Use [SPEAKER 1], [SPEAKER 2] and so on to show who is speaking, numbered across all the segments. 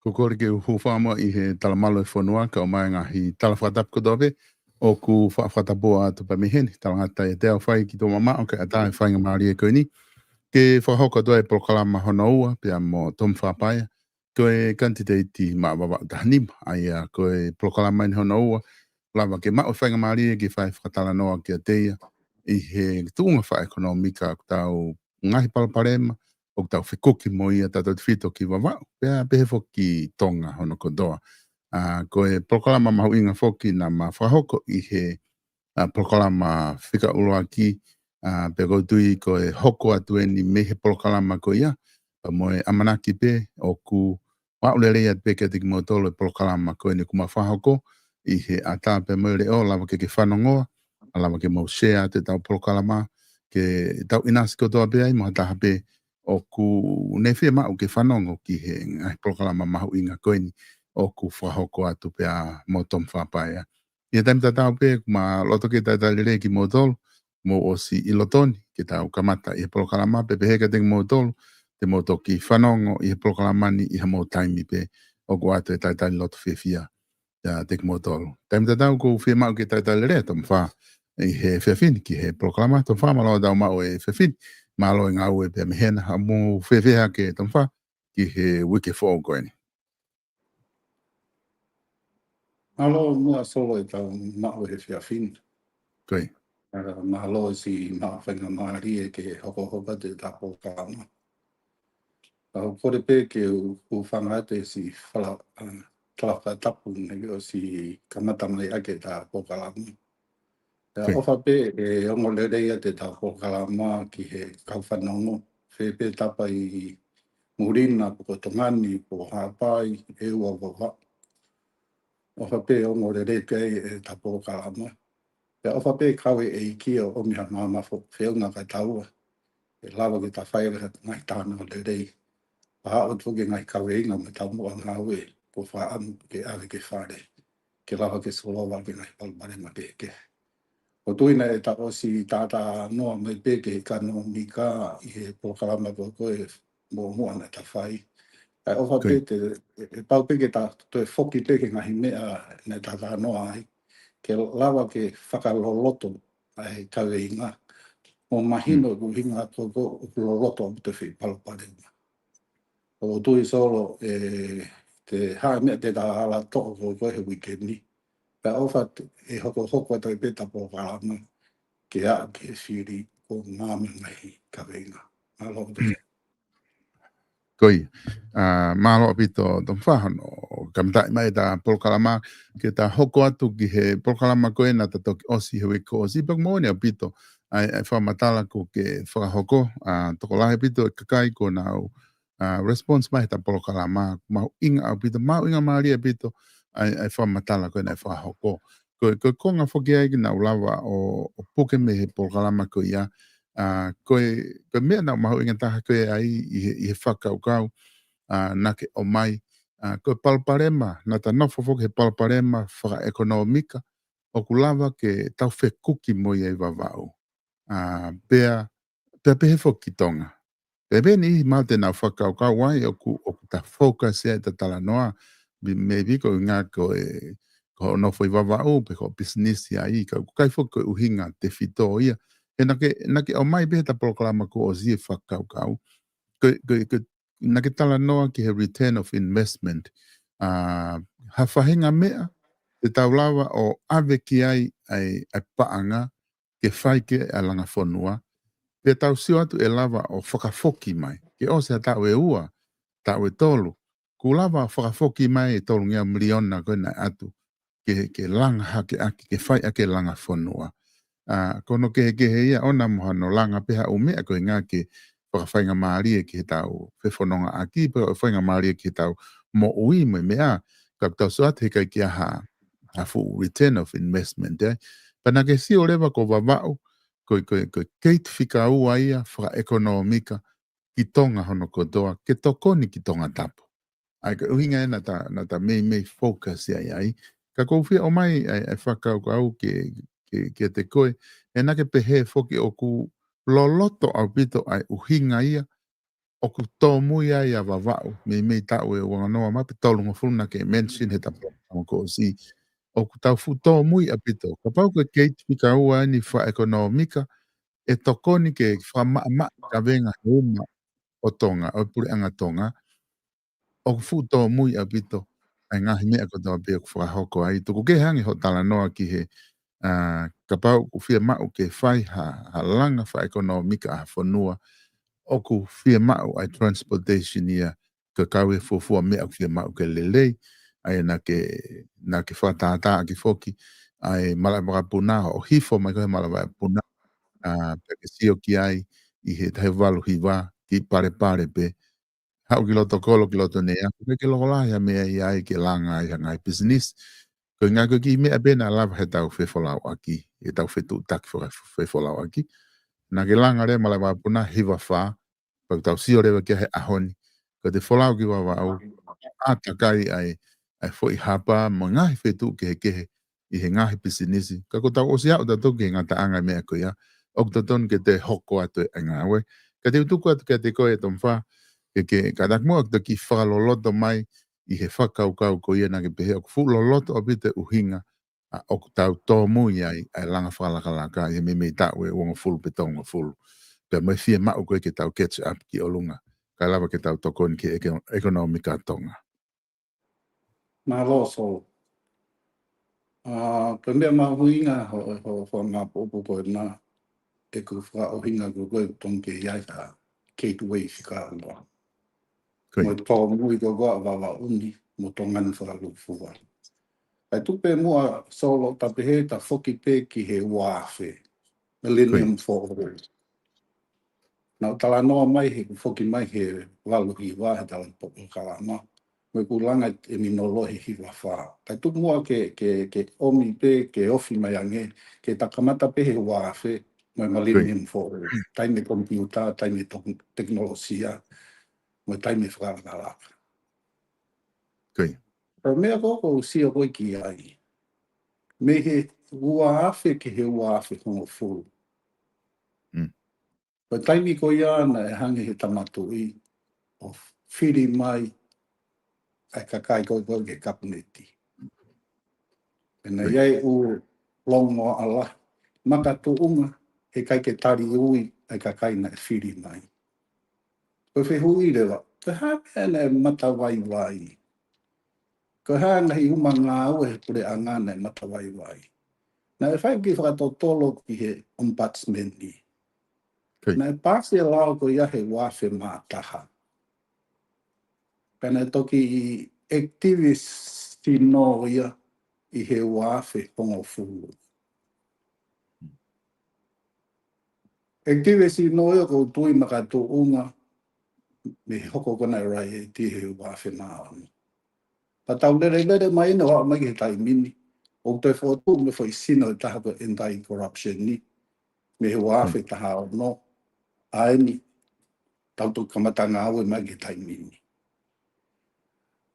[SPEAKER 1] Kukore ke ufuwhama I he talamalo e whanua ka o mai ngahi talawhatap kodowe o ku whawhatapoa atu pa miheni talangata e teo whai ki tō mama o ke atae whainga maari e koini ke whahoka doa e prokalama hono ua pia mo tom whapaya ko e kantiteiti maa wawa tahanima ai a ko e prokalama in hono ua lava ke maa o whainga maari e ki whai whakatala noa ki a teia I he tuunga wha ekonomika tau ngahi palaparema o tau whikoki mo ia tatou te whito ki wawau, pia pehe foki tonga hono kodoa. Ko e prokalama mahu inga foki na ma whahoko I he prokalama whika uloa ki, pe koutui ko e hoko atu e ni mehe prokalama ko ia, pa mo e amanaki pe o ku waulere at pe ke tiki motolo e prokalama ko e ni kuma whahoko, I he ata pe mo le o lava ke whanongoa, lava ke mau share te tau prokalama, ke tau inasi kodoa pe ai, mo hataha pe o ku nefia mau ke whanongo ki he ngai prokalama mahu inga koini o ku whahoko atu pia mo tom whapaya. Ia taim tatau pe ma loto ke tatalire ki motolo mo o si ilotoni ke tau kamata I he prokalama pe peheka teng motolo te moto ki whanongo I he prokalama ni I ha mo taimi pe o ku atu e tatali loto fia ya tek motolo. Taim tatau ku fia mau ke tatalire tom wha I he whiawhini ki he prokalama tom wha malo dau mau e whiawhini malo ngā ue pe mehena ha mo whewheha ke tamwha ki he wiki fōgoini.
[SPEAKER 2] Alo mua solo e tau ma'u he whiawhina.
[SPEAKER 1] Koe.
[SPEAKER 2] Mahalo si ma'u whainga maari e ke hoko hoka te tapo kāma. Kore pē ke u whangate si talawha tapu nei o si kamatamai ake tā pokalama. Ofa pē e ongo lereia te tā pokalama ki he kauwhanongo. Whē pē tapa i murina po tongani po hapai e ua wawa. Ofa pē ongo lere kei e tā pokalama. Pea ofa pē kawe e ikia o miha māma wheunga kai taua. E lawa ki ta whaere ngai tāna o lerei. Paha o tuke ngai kawe inga me tau mua ngāwe po whaamu ke awe ke whare. Ke lawa ke solowa ke ngai palmare ma peke. O tuina e ta osi tātā noa mai peke ka no mika i he pokalama po koe mo mua na ta whai. Ai ofa pē te pau peke ta toe whoki peke ngahi mea na tātā noa ai. Ke lawa ke whakaloloto ai kawe inga. O mahino ku hinga toko loloto o te whi palapare. O tui solo te hae mea te tā ala toko ko koe he wikendi. Pea ofa e hoko tai peta po kalama ke a ke whiri o ngāme mai kawe inga. Malo te.
[SPEAKER 1] Koi, malo apito ton whahano, kamtai mai ta polkalama, ke ta hoko atu ki he polkalama koe na ta toki osi he wiko osi, pak mōni apito, ai whamatala ko ke whakahoko, toko lahe pito kakai ko na au response mai ta polkalama, mau inga apito, mau inga maari apito, ai whamatala koe na whakahoko. Koe konga whoki ai ki na ulawa o puke me he polkalama ko ia, koe mea na mahu inga taha koe ai i he whakaukau na ke o mai. Koe palparema, na ta nofo foke he palparema whaka ekonomika, o kulawa ke tau whekuki mo i wawau. Pea pehe foki tonga. Pepe ni mau te nau whakaukau wai o ku ta focus e ta tala noa, me viko ngā koe ko nofo i wawau, pe ko business ia i, kai foki koe uhinga te whito ia. E nake o mai behe ta proklama ko o zie whakaukau. Nake tala noa ki he return of investment. Ha whahinga mea, te taulawa o ave ki ai paanga, ke whaike a langa whanua. Pe tau sio atu e lava o whakafoki mai. Ke o se tau e ua, tau e tolu. Ku lava whakafoki mai e tolu ngia miliona koe nai atu. Ke langa hake ake, ke whai ake langa whanua. Kono ke ia ona mohano langa peha umea koe ngā ke whakawhainga maari e ki he tau whewhanonga aki, pe whakawhainga maari e ki he tau mo ui mo mea, ka tau soat he kai kia ha full return of investment. Pana ke si o lewa ko wawau, koe keit whika ua ia whaka ekonomika ki tonga hono kotoa, ke tokoni ki tonga tapo. Ai ka uhinga e na ta mei focus ai. Ka kouwhia o mai ai whakau ke te koe, e nake pehe foki o ku loloto au pito ai uhinga ia, o ku tōmui ai a wawau, mei tau e wanganoa mapi tolunga fulna ke mention he tapo ko si, o ku tau fu tōmui a pito, ka pau ke keit pika ua ni wha ekonomika, e tokoni ke wha maa ka venga huma o tonga, o puri anga tonga, o ku fu tōmui a pito, ai ngahi mea ko tō pia ku whakahoko ai, tuku ke hangi ho tala noa ki he ka pau ku fia mau ke whai ha langa wha ekonomika a whanua o ku fia mau ai transportation ia ka kawe fufua mea ku fia mau ke lelei ai na ke whatātā ki foki ai malawaka puna o hifo mai kohe malawaka puna pe sio ki ai i he tahe walu hiwa ki pare pe hau ki loto kolo ki loto nea ke loko lahi mea i ai ke langa ai hangai business. Ko ngā koe ki mea bena lava he tau whewholau aki, he tau whetu taki whewholau aki. Nā ke langa rea malai wapuna hiwa whā, pau tau sio rewa kia he ahoni. Ko te wholau ki wawa au, ātakai ai fo i hapa, mo ngahi whetu ke he i he ngahi pisinisi. Ka ko tau osi au tato ki he ngata anga mea koe ia, ok taton ke te hoko atu e ngā we. Ka te utuku atu ke te koe e tom whā, ke katak mua ki te ki whakaloloto mai, i he whakaukau ko ia nake pehe o kufulo loto o pite uhinga o tau tō mui ai langa whalakalaka i me tau e wonga fulu pe tonga fulu. Pea mai fia mau koe ke tau catch up ki olunga. Ka lawa ke tau tokoni ki ekonomika tonga.
[SPEAKER 2] Malo so Ka mea mahuinga ho ngā pōpō koe nā e ku whaohinga ku koe tongke iai ka Gateway whikaroa. Mo tō mui ko koa wawa uni mo tō ngani whakalufua. Ai tupe mua solo tapehe ta whoki pē ki he wāwhe. Millennium Forward. Nā tala noa mai he ku whoki mai he waluhi wāhe tala pōpō kalama. Mo ku langa e minolohi hiwa whā. Ai tupe mua ke omi pē ke ofi mai ange ke takamata pē he wāwhe mo Millennium Forward. Taime kompiuta, taime teknolosia, mo taime whakalaka. Pero mea koko usia koe ki ai. Me he wāwhe ke he wāwhe hongo furu. Ko taimi ko ia na e hangi he tamatui o whiri mai ai kakai koe koe ke kapineti. Pena iai u longo ala maka tuunga he kai ke tari ui ai kakai na e whiri mai. Ko whihui rewa, ko hanga na e mata wai wai. Ko hanga hi uma ngā ue he pure anga na e mata wai wai. Na e whai ki whakatotolo ki he ombudsman ni. Na e pāse lao ko ia he wāwhe mātaha. Pena toki i activisti no ia i he wāwhe hongo fulu. Activisti no ia ko tui maka tuunga me hoko kona rai e ti he wāwhe māonu. Pa tau lere mai ina wā mai he tai mini. O te whotu me whai sino i taha ko anti-corruption ni. Me he wāwhe taha o no. Aini, tau tu kamata ngā aue mai he tai mini.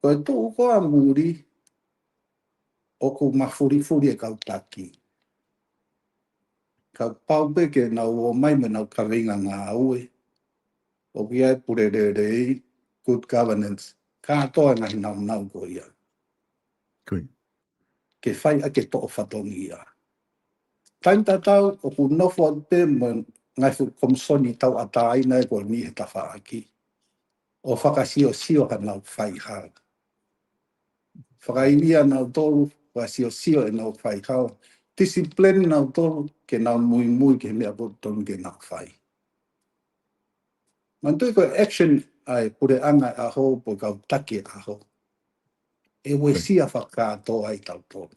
[SPEAKER 2] Ko e tō koa muri o ku mawhuri e kautaki. Ka paupeke na ua mai me nau karinga ngā aue. O ki ai pure rei, good governance. Ka atoa ngahi nau ko ia. Ke whai ake tō whatongi ia. Taim tatau o ku nofo te mo ngai fu komsoni tau ata aina e ko ni he tawha aki. O whakasio ha nau whai hao. Whakainia nau tolu, sio e nau whai hao. Discipline nau tolu ke nau mui ke mea botonu ke nau whai. Mantui ko action ai pure anga aho po kau taki aho. E wesia whakāto ai tau tolu.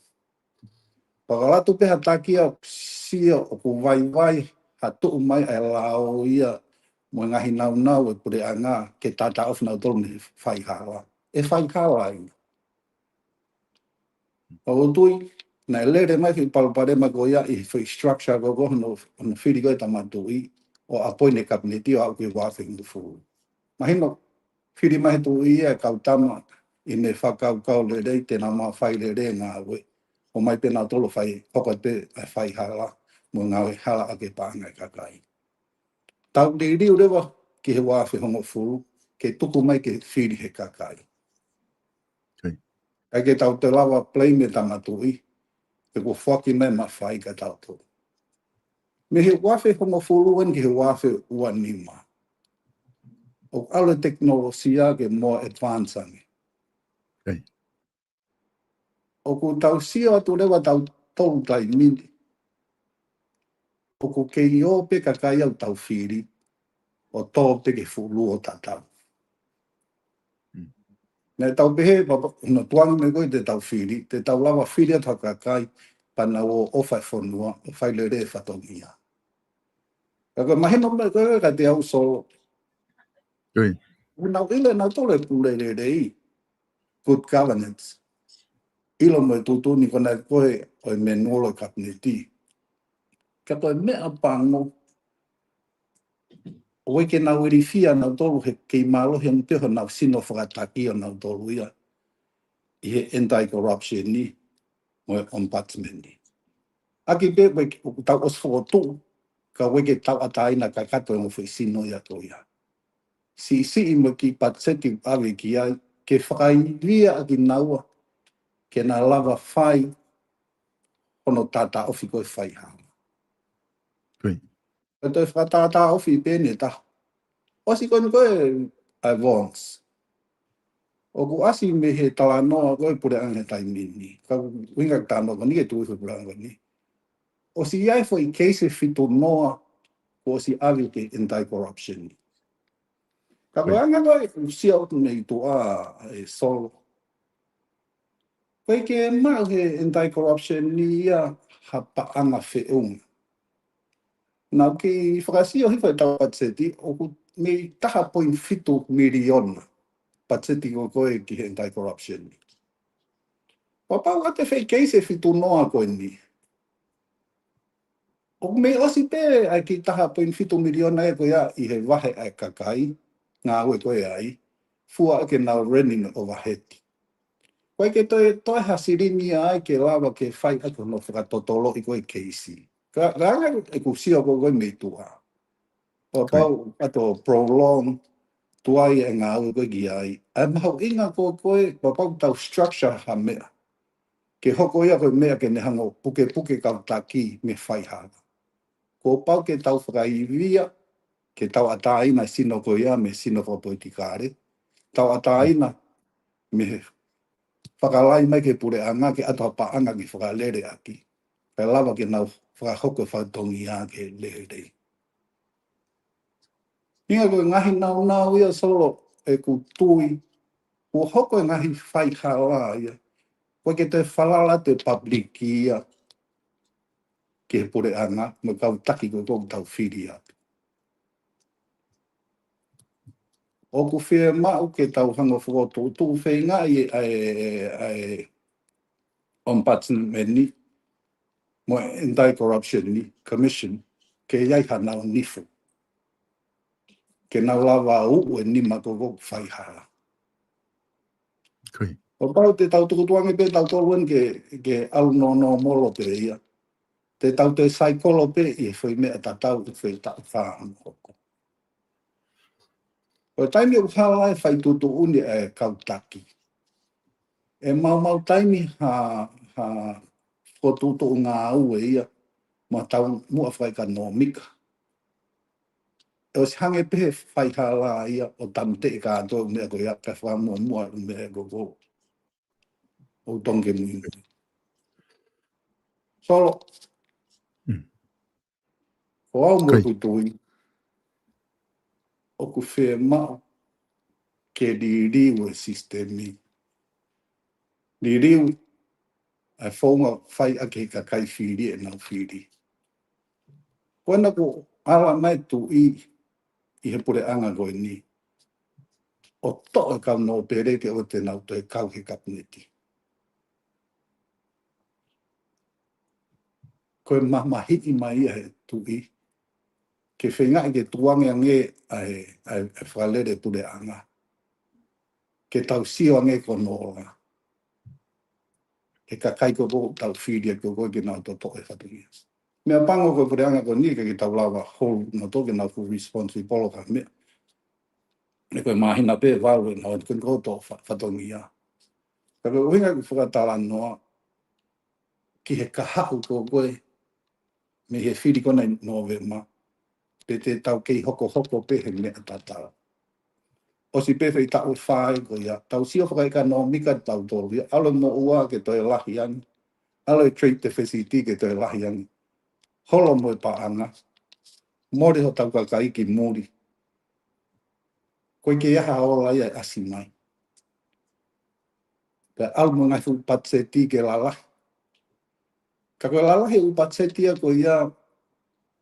[SPEAKER 2] Pakalatu peha takia sio o ku vai ha tuu mai ai lao ia mo ngahi nau e pure anga ke tata of nau tolu me whai hawa. E whai hawa ai. O tui, na lere mai ki palpare ma goia i whai structure go no whiri koe tamatui o apoine kabineti o au ki wāwhi ngu furu. Mahino, whiri mai tui e kautama i me whakau lere te na maa whai lere ngā we. O mai pena tolo whai hokote ai whai hala mo ngā we hala ake pāngai kakai. Tau riu rewa ki he wāwhi hongo furu ke tuku mai ke whiri he kakai. Ai ke tau te lawa play me tamatui, ke ko whaki mai ma whai ka tau tō. Me he wāwhi hongo furu ki he wāwhi ua nima. O ala teknolosia ke more advancing. O ku tau sia atu rewa tau tolu tai mini. O ku kei ope ka kai au tau whiri, o tō te ke fulu o tatau. Nē tau pehe, no tuangi me koe te tau whiri, te tau lawa whiri atu ka kai, pana o whai whanua, o whai le re whatongia. Kaka mahino me koe ka te au solo. Nau ile nau tole pule le rei, good governance. Ilo mo tutuni kona koe o me nuolo kapineti. Ka koe mea pango, o weke nau irifia nau tolu he kei mālohi anu teho nau sino whakataki o nau tolu ia. I he anti-corruption ni, mo e ombudsman ni. Aki pe, o tau osfo tu, ka weke tau ataina ka kato e mo whi sino ia to ia. Si i mo ki patseti awe ki ai, ke whakailia aki naua, ke na lava whai, ono tata ofi koe whai hao. E toi whakatata ofi pene ta. Osi koe ai wants. O ku asi me he talanoa koe pure anga taimini. Ka winga tano ka ni e tuwe pure anga ni. O si iai fo i keise fito noa o si avi ke anti-corruption. Ka koe anga koe usia o nei tua e solo. Koe ke mau he anti-corruption ni ia hapa anga whiunga. Nā ki whakasio hiwhai tau patseti, o ku me taha 0.5 miliona patseti ko koe ki he anti-corruption ni. Papau ate whai keise fitu noa koe ni. O me osi pe ai ki taha 0.5 miliona e koe a i he wahe ai kakai, ngā ue koe ai, fua ake nā running o waheti. Koe ke toi hasirini ai ke lawa ke whai ako no whakatotolo i koe keisi. Ka ranga e ku sio koe me tua. Papau ato prolong tuai e ngā ue koe ki ai. Ai mahau inga koe, papau tau structure ha mea. Ke hoko ia koe mea ke nehango puke kau taki me whai hana. Ko pau ke tau whakaivia, ke tau ataina sino koe ia me sino koe poitikare. Tau ataina me whakalai mai ke pure anga ke ato paanga ki whakalere aki. Kai lawa ke nau whakahoko whatongi a ke leherei. Inga koe ngahi nau ia solo e ku tui. Ko hoko e ngahi whai hala ia. Koe ke te whalala te public ia. Ke pure anga, me kau taki koe koe tau whiri atu. O ku whea mau ke tau hanga whakoto, tu whea ngā ai ombudsman ni, mo anti-corruption ni, commission, ke iai hanau nifu. Ke nau lawa u e ni mako koe whai hala. O pau te tau tukutuangi pe tau toluen ke au no molo pe ia. Te tau te saikolo pe i whai mea tatau i whai tau whaam hoko. O taimi o whawai whai tutu uni e kautaki. E mau taimi ha ko tutu ngā ue ia, ma tau mua whai ka no mika. E o si hange pehe whai hala ia o tamte i ka ato mea ko ia ka wha mua mea ko o tonge mui. Solo, o au mo tutui, o ku whea mau ke ririu e sistemi. Ririu ai whaunga whai ake ka kai whiri e nau whiri. Koena ko ala mai tu i he pure anga koe ni. O to e kau no pereke o te nau te kau he kapneti. Koe mahiti mai he tu i. Ke whenga i ke tuange ange ai whalere pure anga. Ke tau sio ange ko noa. He ka kai ko tau whiri e koe ke nau to e whatungi. Mea pango koe pure anga ko ni ke tau lawa hou no toke nau ku responsible polo ka mea. E koe mahina pe wau e nau e koe to whatongi ia. Ka koe uhinga ku whakatala noa ki he kahaku koe me he whiri kona no ve ma. Pe te tau kei hoko pe he mea tatara. O si pe whai tau whai ko ia. Tau sio whakai ka no mika tau tolu ia. Alo mo ua ke toi lahi angi. Alo e treat the facility ke toi lahi angi. Holo mo e paanga. Mori ho tau kakai ki muri. Koe ke iaha ola ia asi mai. Pe alo mo ngai fu patseti ke lalahi. Ka koe lalahi u patseti a ko ia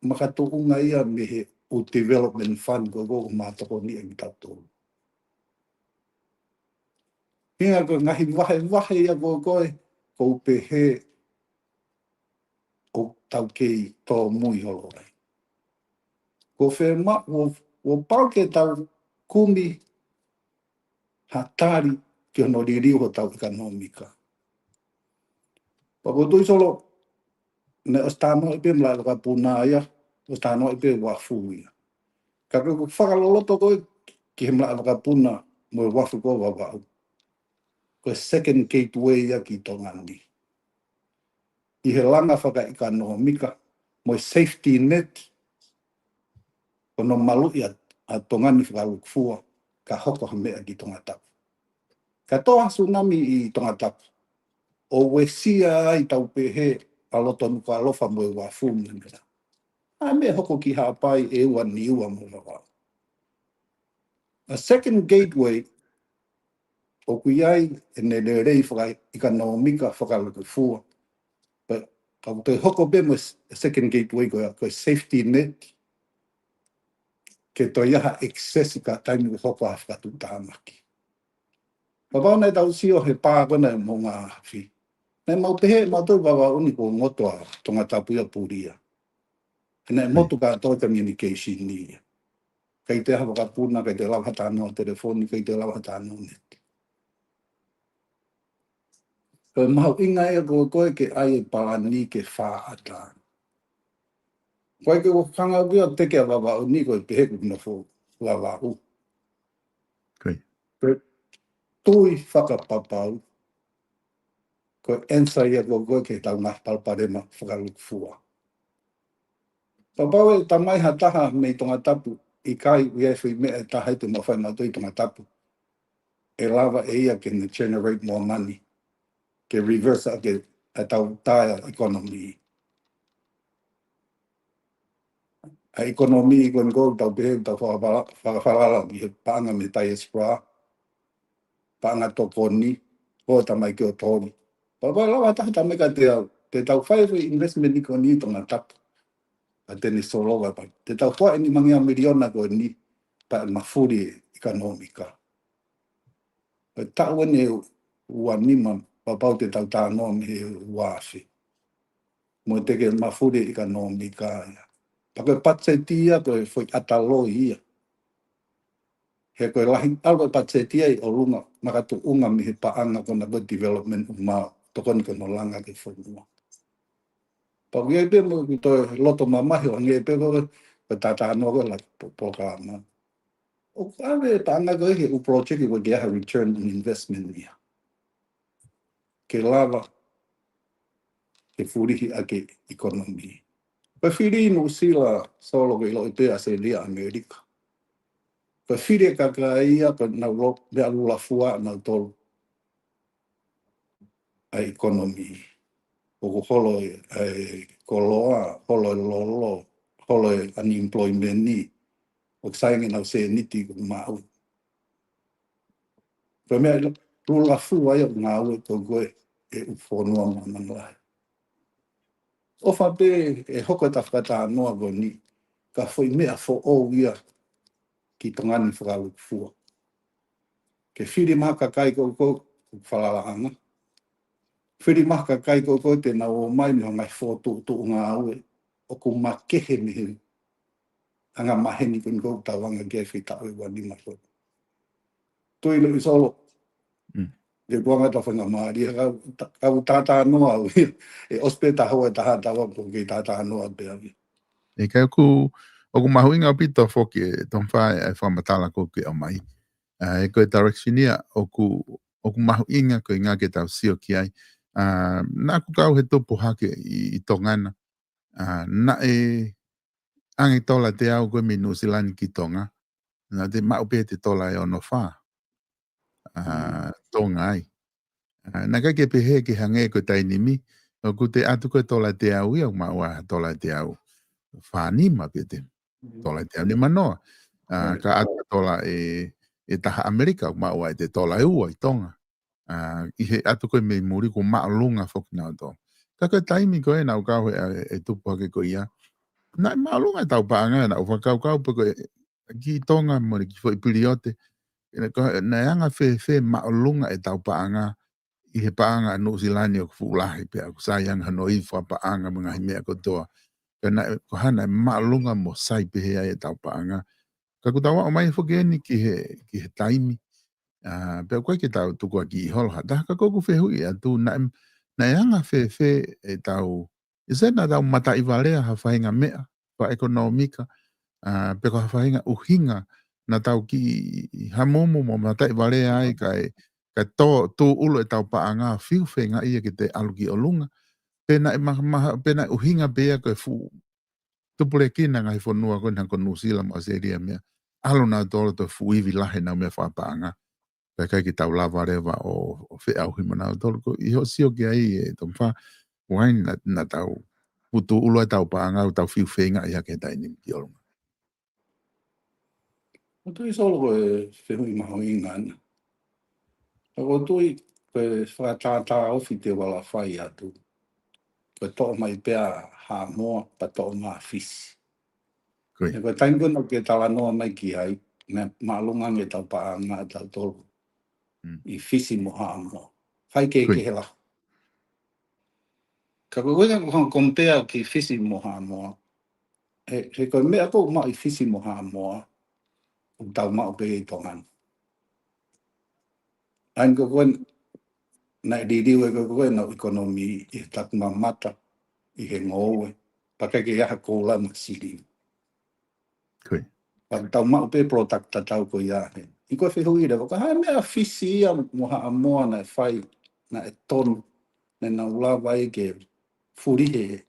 [SPEAKER 2] makatukunga ia me he o development fund ko ko mātoko ni e tau tolu. Hinga ko ngahi wahe ia ko koe ko pehe o tau kei tō mui holo ai. Ko whema, o pau ke tau kumi hatari ki ono ririu ho tau ekonomika. Pa ko tui solo, ne o stano i pe mla ka puna ia, o stano i pe wafu ia. Ka ko whakaloloto koe ki he mla ka puna mo e wafu ko wawau. Ko second gateway ia ki tongani. I he langa whaka ekonomika, mo safety net, o no malu ia a tongani whakalukfua, ka hoko ha mea ki tonga tau. Katoa tsunami I tangatapu. O wesia I tau pehe aloto nuka alofa mo wa fumu. A me hoko ki hapai e ua niua mo wa. A second gateway o kuiai e ne le rei whakai ikanomika whakaluku fua. But kau te hoko be mo second gateway ko safety net ke to iaha excess ka taimi hoko a whakatu tāmaki. Papa nei tau sio he pā kona mo ngā hawhi. Nei mau pehe mau tau wawa uni ko ngotoa tonga tapuia puria. Nei motu ka tau communication ni. Kei te hawa ka puna, kei te lau hata anō telefoni, kei te lau hata anō net. Koe mau inga e koe ke ai e palani ke wha ata. Koe ke wakanga wia teke a wawa uni koe pehe kuna fo wawa u. Koe tui whakapapau. Koe ensa ia koe ke tau ngā palparema whakaluk fua. Papau e tamai ha taha mei tonga tapu I kai wia whi mea taha te mawhai matui tonga tapu. E lava e ia ke generate more money. Ke reverse a ke tau taia economy. A economy koe ngō tau pehe tau whakawhala I he pānga me tai espra. Pānga tokoni. Ko tamai ki o tori. Papau lawa taha tamai ka te tau whaiwe investment I ko ni tonga tapu. A tene sologa pa. Te tau whae ni mangia miliona ko ni pa mafuri economica. Pa tau ene ua nima papau te tau tānoa me he wāwhi. Mo teke mafuri economica. Pa koe patse tia koe foi atalo ia. He koe lahi alwa patse tia I o lunga makatu unga me he paanga kona koe development umao. Tokoni koe no langa ke whanua. Pa ngai pe mo to loto mamahi o ngai pe ko tata no ko la programa. O ave tanga ko he u project ko ge ha return on investment ia. Ke lava ke furihi ake economy. Pa firi no sila solo ke lo te Australia America. Pa firi ka ia pa na lo be alu la fua na tol a economy. O holo koloa, holo lolo, holo unemployment ni. O sainga na se niti ko mau. Ko me rula fu ai ngā ue ko koe e ufonua manangai. O fa pe e hoko ta whakata noa ko ni. Ka foi mea fo o ia ki tongani whakalu fua. Ke whiri maka kai ko whalalahanga. Whiri maka kai ko te na o mai me ngai fotu tu ngā ue. O ku makehe me he. Anga maheni kun ko tawanga ke whita ue wani mako. Tui lo isolo. E buanga ta whanga maari. Kau tata noa ue. E ospeta hoa taha tawa ko ki tata noa pe avi.
[SPEAKER 1] E kai ku o ku mahuinga pito foki e ton whae e whamatala ko ki o mai. E koe directionia o ku mahuinga ko inga ke tau sio ki ai. Nā ku kau he topo hake I tongana. Nā e angi tola te au koe minu silani ki tonga. Nā te maupe te tola e ono wha. Tonga ai. Nā kai ke pehe ke hange ko tainimi. O ku te atu koe tola te au ia maua tola te au. Whanima pete. Tola te au ni manoa. Ka atu tola e taha Amerika maua te tola e ua I tonga. I he atu koe me muri ko maalunga whoki nao tō. Ka koe taimi koe nau kau e tupu hake ko ia. Nā maalunga tau paanga nau whakau kau pa koe ki tonga mori ki fo I piriote. Nā anga whe maalunga e tau paanga I he paanga no silani o kuulahi pe aku sayang hano I wha paanga mga himea kotoa. Ko hana maalunga mo sai pehe ai e tau paanga. Ka kutawa o mai whoki eni ki he taimi. Pea koe ke tau tukua ki holo hata ka koku whehui atu na anga whe e tau isa na tau mata I walea ha whahinga mea wha ekonomika pe ko ha whahinga uhinga na tau ki hamomo mo mata I walea ai kai tō ulo e tau paanga whiu whenga ia ki te aluki o lunga pena uhinga bea koe fu tupule kina ngai whanua koe nang ko New Zealand o Australia mea alo na tōla to fuivi lahe na mea whapaanga kai ki tau lava rewa o whi au hi mana tolu ko i ho sio ki ai e tom wha wain na tau putu ulo tau paanga o tau fiu whenga i hake tai ni ki olunga.
[SPEAKER 2] O tui solo e whenui maho i ngana. O tui pe whakatata ofi te wala whai atu. Pe toa mai pea ha moa pa toa maa fisi.
[SPEAKER 1] Koi.
[SPEAKER 2] E koe tainguna ke tala noa mai ki ai, ne maalunga nge tau paanga tau tolu. I fisi mo ha moa. Whai ke ke hela. Ka koe wenga kong kompea ki fisi mo ha moa. He koe mea kou maa i fisi mo ha moa. Tau maa pe i tongan. Ain ko koe na diriwe ko koe na ekonomi i tak mamata i he ngowe. Pakai ke yaha koula masiri.
[SPEAKER 1] Koi.
[SPEAKER 2] Pa tau maa pe product ta tau ko yahe. I koe whihui rewa, ko hae mea fisi ia moha a moa na e whai, na e tonu, na na ulawa e ke furihe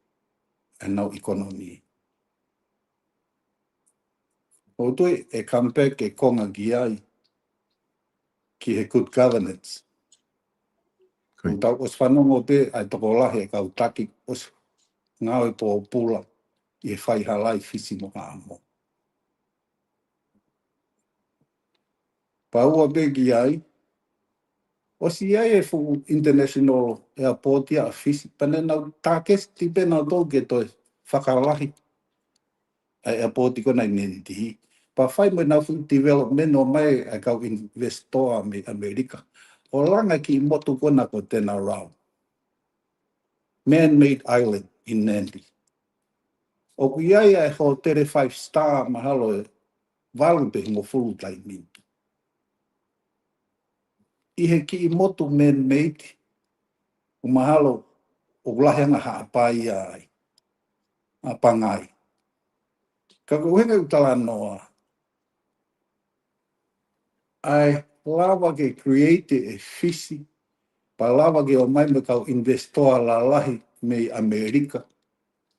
[SPEAKER 2] e nau ekonomi. O tui e kampe ke konga ki ai, ki he good governance. O tau os whanongo pe ai toko lahe kau taki os ngau e po pula i e whai halai fisi moha a moa. Pa ua pe ki ai, o si ai e fu international airport ia a fisi, pane nau tākes tipe nau tau ke toi whakalahi a airport i kona i nentihi. Pa whai mo nau fu development o mai a kau investor me Amerika. O langa ki i motu kona ko tēnā rau. Man-made island in Nandi. O ku iai e ho tere 5-star mahalo e walupe mo fulu tai min. I he ki i motu man-made, o mahalo o lahanga haapai ai, a pangai. Ka kuhenga utala noa, ai lava ke create e fisi, pa lava ke o mai me kau investor la lahi me Amerika,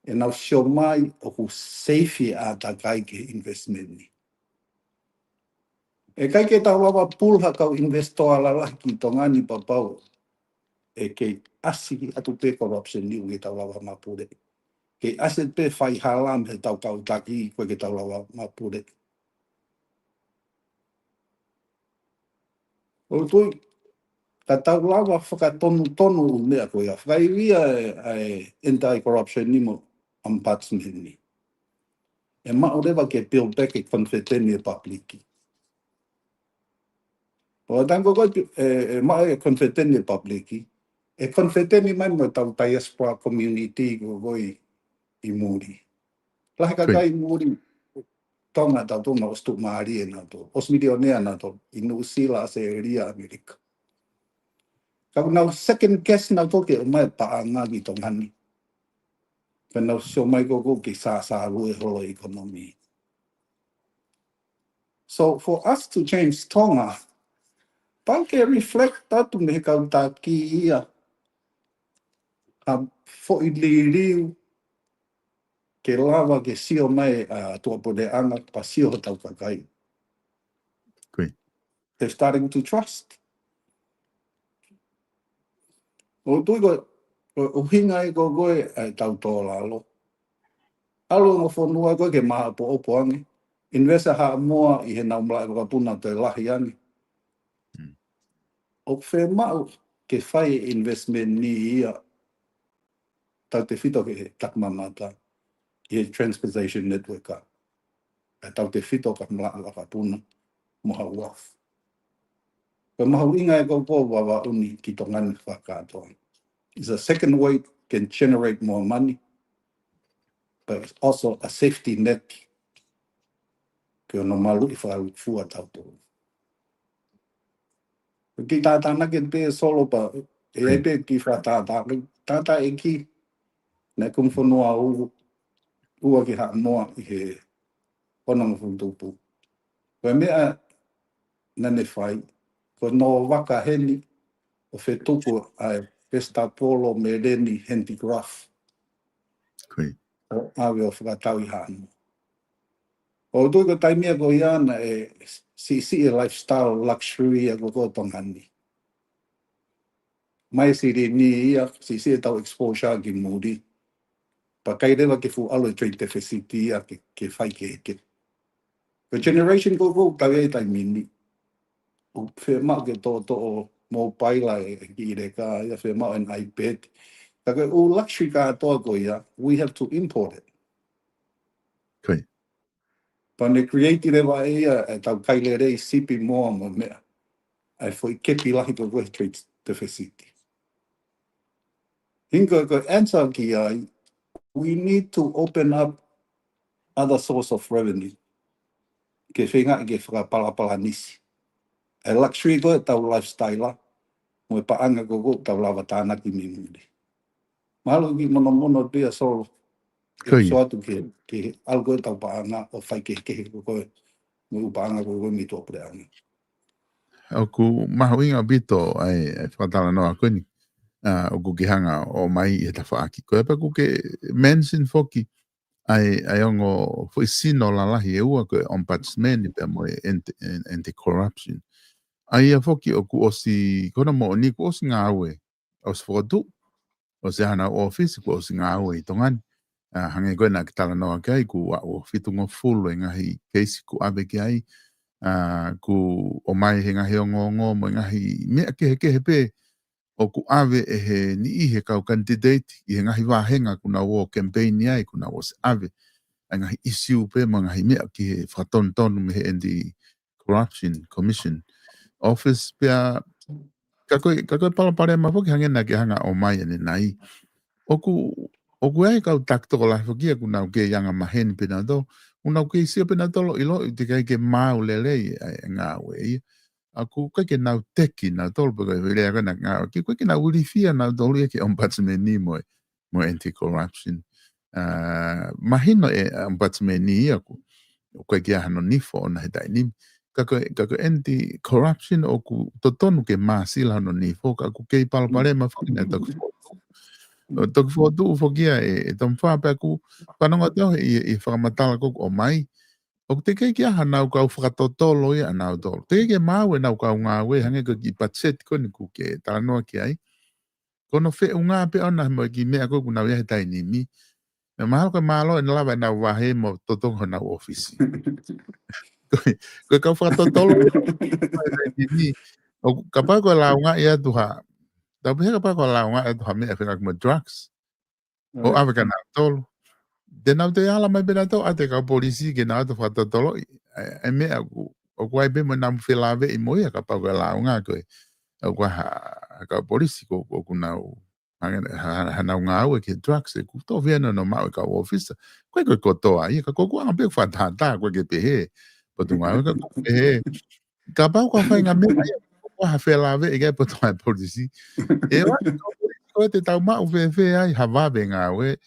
[SPEAKER 2] e nau sio mai o ku safe a ta kai ke investment ni. E kai ke tau lava pulha kau investor la lahi ki tongani papau, e ke asi atu pe corruption ni uge tau lava mapure. Ke asi pe whai halam he tau kau taki koe ke tau lava mapure. O tui, ka tau lawa whakatonu o mea koe a whaiwia e anti-corruption ni mo ombudsman ni. E maurewa ke build back e konfeteni e papliki. O tango koe e maa e konfeteni e papliki, e konfeteni mai mo tau diaspora community ko koe i muri. Lahi ka kai muri tonga tau tonga o stu maari e nato, os milionea nato, i Nusila se ria Amerika. Kau nau second guess nau toke o mai paanga ki tongani. Ka nau sio mai koko ki sa lue holo ekonomi. So for us to change Tonga, panke reflect tatu me kau ta ki ia. Fo i liu ke lava ke sio mai tua pode anga pa sio tau kakai. They're starting to trust. O tui ko o hinga e ko koe ai tau tō lalo. Alo ngo whanua koe ke maha po opo angi. Investa ha moa i he nau mlai waka puna te lahi angi. O whe mau ke whai investment ni ia tau te whito ke he takmamata i he transportation network ka. Tau te whito ka mlai waka puna moha uaf. Ka maha inga e ko wawa uni ki tongani whakatoa. It's a second way can generate more money, but it's also a safety net. Ke ono malu I whau fua tau tō. Ki tātana ke pe solo pa, e pe ki whatata, tata e ki, ne kum whanua ua ki haa moa I he whananga whantupu. Koe mea nane whai, ko no waka heni o whetupu ai Pesta Polo me Reni Handicraft. O awe o whakatau I haa moa. O tui ko taimia ko iana e si lifestyle luxury ako pangani. Mai si ni si tau exposure gi muri. Pakai de ke fu alo trade deficit ke fai ke. The generation go tawe tai mini. O fe ma ke to mobile ki de ka ya fe ma an iPad. Taka o luxury ka to go ya, we have to import it.
[SPEAKER 1] Okay.
[SPEAKER 2] Pane creative wa tau kai le rei sipi mo mea. Ai foi kepi lahi ko trade deficit. Hinga ko answer ki ai, we need to open up other source of revenue. Ke whenga ke whakapalapala nisi. E luxury ko tau lifestyle la, mo e paanga ko tau lawa tāna ki mimuri. Mahalo ki mono pia so, so atu ke algo tau paanga o whai ke ko mo paanga ko mi tō preanga.
[SPEAKER 1] O ku mahuinga bito ai whatala noa koini. O ku ki hanga o mai e ta whaaki. Ko e pa ku ke mention foki ai ongo foi sino la lahi e ua ko ombudsman pe mo anti-corruption. Ai a foki o ku osi, kona mo ni ku osi ngā aue. O si whakatu, o si hana office ku osi ngā aue i tongani. Hange koe nā ki tala noa kai ku o fitungo fulu e ngahi keisi ku abe ki ai. Ku o mai he ngahi o ngongo mo ngahi mea kehe pe. O ku ave e he ni he kau candidate i he ngahi wāhenga kuna o campaign ai kuna o se ave. A ngahi issue pe mo ngahi mea ki he whatonu me he anti-corruption commission office pia kakoi palapare ma foki hangena ki hanga o mai ane nai. O ku ai kau taktoko la foki kuna o ke yanga maheni pena do. Una o ke isia pena tolo ilo i te kai ke mau lelei ngā wei. Aku kai ke nau teki nau tolu paka vilea kana ngā ki kai ke nau urifia nau tolu e ke ombudsman ni mo anti-corruption. Mahino e ombudsman ni aku. O kai ke ahano nifo ona he taini. Kako anti-corruption o ku totonu ke māsila hano nifo. Kako kei palapare ma whakina taku fōtu. Taku fōtu ufokia e tamwha pe aku panonga teo i whakamatala koku o mai. O te kei ki aha nau kau whakatotolo ia nau tolo. Te kei mau e nau kau ngā we hange ko ki patset ko ni ku ke tānoa ki ai. Kono whe unga pe ona mo ki mea koku nau ia he tai ni mi. Me mahalo ka malo e nalawa nau wahe mo totongo nau ofisi. Koe kau whakatotolo ia ni. O kapai ko lau ngā ia tuha. Tau pihe kapai ko lau ngā ia tuha mea whenga kuma drugs. O awe ka nau tolo. De nau te ala mai pena tau ate kau polisi ke nau te whatatolo e mea o kuai pe mo nau whilawe i moia ka pau ka lau ngā koe o kua kau polisi ko nau hanau ngā au e ke drugs e ku tō whiana no mau e kau officer koe kotoa i ka koku anga pe whatata koe ke pehe potu ngā au ka pehe ka pau ka whainga mea ia kua whilawe e kai potu ngā polisi e wa koe te tau mau whewhe ai hawawe ngā au e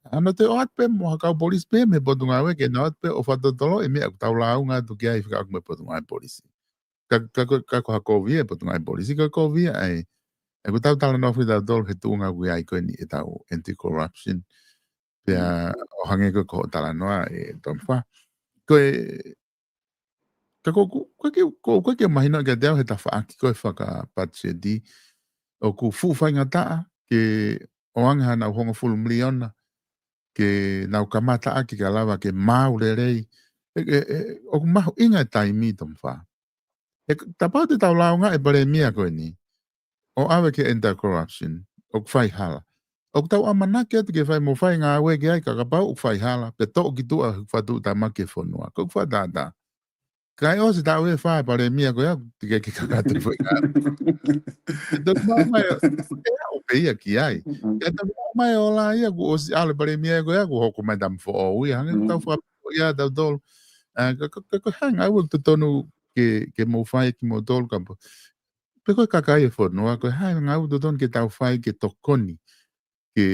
[SPEAKER 1] ano te oat pe mo kau polis pe me potu ngā we ke na oat pe o whatotolo e mea tau lau ngā tu kia i whika me potu ngā polisi. Ka ko hako via potu ngā polisi ka ko via ai. E ku tau tala no whita tolo he tu ngā kui ai koe ni e tau anti-corruption. Pea o hange ko tala noa e tomwha. Koe koe ke mahina ke teo he ta whaaki koe whaka patse di. O ku fuwhai ngā taa ke o anga hana honga fulu miliona. Ke nau kamata aki ka lawa ke mau rei o mahu inga tai mi tomwha. Tapau te tau lau ngā e pare mia koe ni. O awe ke anti-corruption. O kwhai hala. O tau amanake atu ke whai mo whai ngā awe ke ai ka kapau o kwhai hala. Pe tō ki tua whatu ta make whanua. Ko kwha tata. Kai o se tau e whai pare mia koe au. Tika ke kakatu whai ngā. Tok mai o pe ia ki ai. Ia tau mai o la ia ku o si ale pare mia koe aku hoku mai tam fo o ia. Hange tau wha ia tau tolu. Ka hanga au te tonu ke mo whai ki mo tolu kampo. Pe koe kakai e whanua. Koe hanga au te tonu ke tau whai ke tokoni. Ke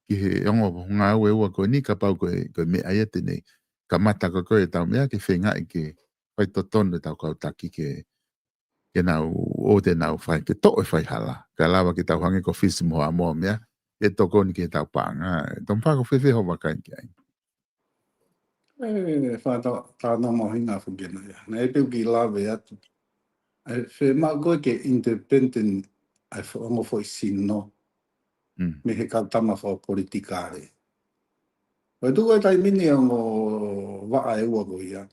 [SPEAKER 1] he ongo ngā ue ua koe ni ka pau koe me aia tene. Ka mata koe tau mea ke whenga i ke whai totonu tau kau taki ke nau o te nau whai ke to e whai hala. Ka lawa ke tau hange ko fisi moa moa mea. E toko ni ke tau panga. Tom whako whewhe hoa kai ki ai.
[SPEAKER 2] Whātā mo hinga whakena ia. Nei pēu ki lawe atu. Ai whe mā koe ke independent ai whaongo fo i sino. Me he kautama whao politikare. Wai tu koe tai mini o ngō waa e ua koe ia.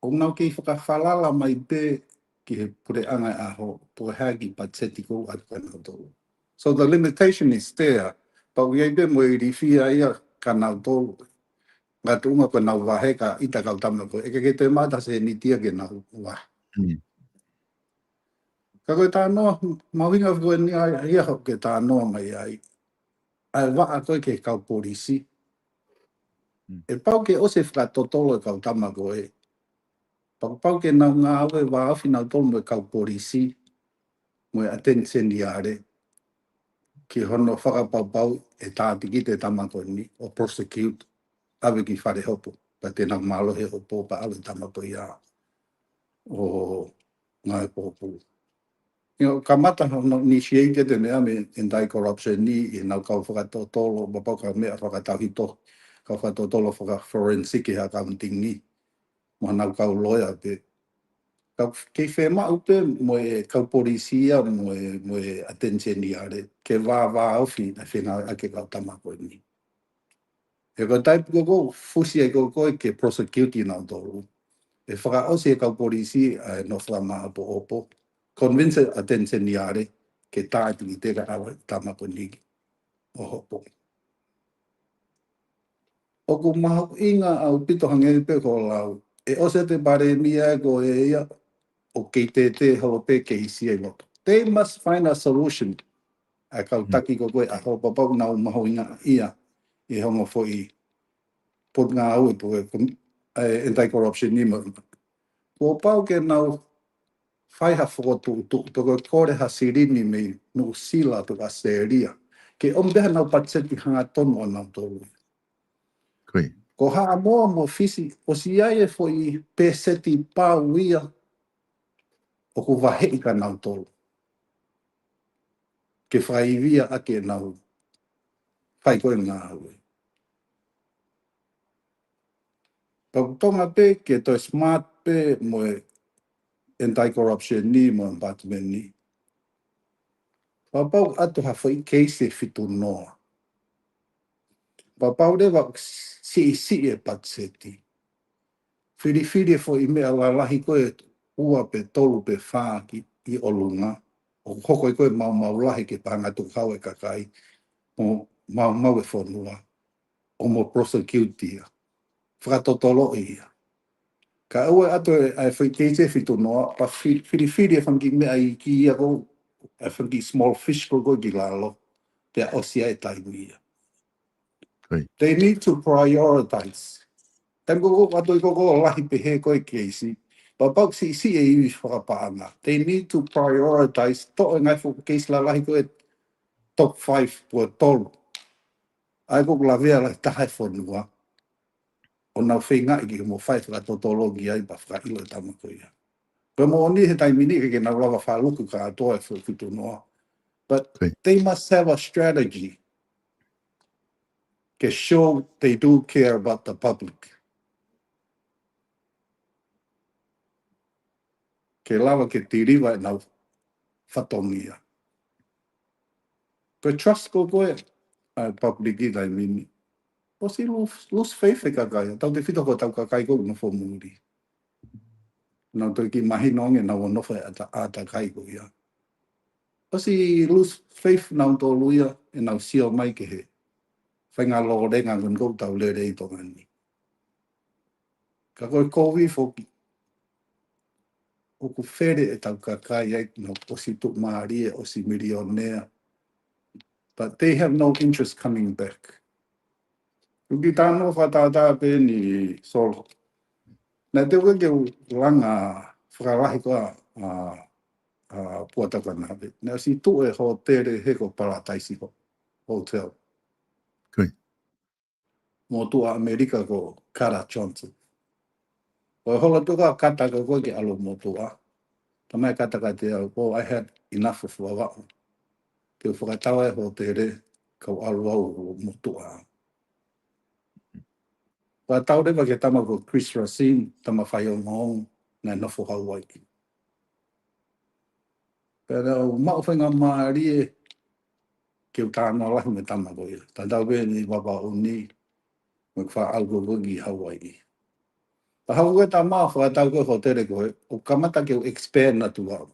[SPEAKER 2] O nau ki whakawhalala mai pē ki he pure anga e aho. Po hea ki patseti kou atu kanau tōu. So the limitation is there. But we aibe mo i rifia ia kanau tōu. Ngā tuunga koe nau wahe ka ita kautama koe. Eke ke te mata se nitia ke nau wahe. Ka koe tā noa, mawinga koe ni ia ho ke tā noa mai ai. Ai waa koe ke kau polisi. E pau ke ose whakatotolo e kautama koe. Pau ke nau ngā awe wā awhi nau tolu mo e kau polisi. Mo e attention i are. Ki hono whakapau e tāti ki te tama koe ni. O prosecute. Awe ki whare hopo. Pa te nau malo he hopo pa awe tama koe ia. O ngā e pōpū. Kamata no initiated e mea me anti-corruption ni i nau kau whakatotolo. Mapau ka mea whakatauhito. Kau whakatotolo whaka-forensic i accounting ni. Mo nau kau lawyer pe. Kei whema upe mo e kau polisia mo e attention i are. Ke wā awhi na whenga ake kau tama koe ni. E ko taipu koko fusi e koko ke prosecute i nau tolu. E whakaosi e kau polisi no whama apo opo. Convince attention i are ke tāti i te awa tama koe ni o hopo. O ku mahu inga au pito hangeri pe ko lau. E ose te bare mia e ko e ia o kei te holope ke isi e loto. They must find a solution. A kau taki ko koe a hopa pau nau mahu inga ia e hongo fo i pot ngā au e po e anti-corruption ni mo. Ko pau ke nau whaiha whakotu to ko kore ha sirini me no sila to ka seria. Ke ombeha nau patseti hanga tono o nau tolu. Ko haa moa mo fisi, o si ai e fo i peseti pāu ia o ku wahei ka nau tolu. Ke whaivia ake nau whai koe ngā aue. Pau tonga pe ke toi smart pe mo e anti-corruption ni mo embatment ni. Pau atu ha whai keise fitu noa. Pau rewa si e patseti. Whiri fo i mea lalahi koe ua pe tolu pe whaa ki i olunga. O hoko i koe mau lahi ke panga tu hau e kakai. O mau e whonua. O mo prosecute ia. Whakatotolo ia. Ka ua atu e whai keise fitu noa. Pa whiri e whangi mea i ki ia ko. E whangi small fish ko ki lalo. Pea osia e taimu ia. They need to prioritize. Tango atu i koko lahi pe he koe keisi. But pau si e iwi whakapaanga. They need to prioritize. To e ngai whu keisi la lahi koe top 5 pua tolu. Ai koko la vea la tahai whanua. O nau whenga i ki mo whai whakatotologi ai pa whakailo e tama koe ia. Koe mo ni he taimini ke nau lawa whaluku ka atoa e whukitu noa. But they must have a strategy. To show they do care about the public. Ke lawa ke tiriwa e nau whatongia. Ko trust ko koe public i dai mini. O si lose faith e kakai. Tau te whito ko tau kakai ko no fo muri. Nau toi ki mahi nonge nau o nofa ata kai ko ia. O si lose faith nau tō luia e nau sio mai ke he. Whainga lo renga ngun kou tau le rei tonga ni. Ka koe kowi foki. O ku where e tau kakai ai no o si tuk maari e o si milionea. But they have no interest coming back. Uki tāno whatātā pe ni solo. Nā te weke langa whakarahi koa puataka nā pe. Nā si tu e ho tere heko parataisi ho hotel. Mō tua Amerika ko Cara Johnson. O hola tuka kataka koe ki alo mō tua. Tamai kataka te au, oh, I had enough of wawao. Te whakatawa e ho tere kau alo au mō tua. Wa tau de ke tama ko Chris Racine tama whai o ngong na nofo Hawaii. Pero mau whainga maari e ke utana lahi me tama ko ia. Ta tau be ni wapa o ni me wha algo wagi Hawaii. Ta hau e ta maa wha tau ko ho tere koe o kamata ke o expand na tu au.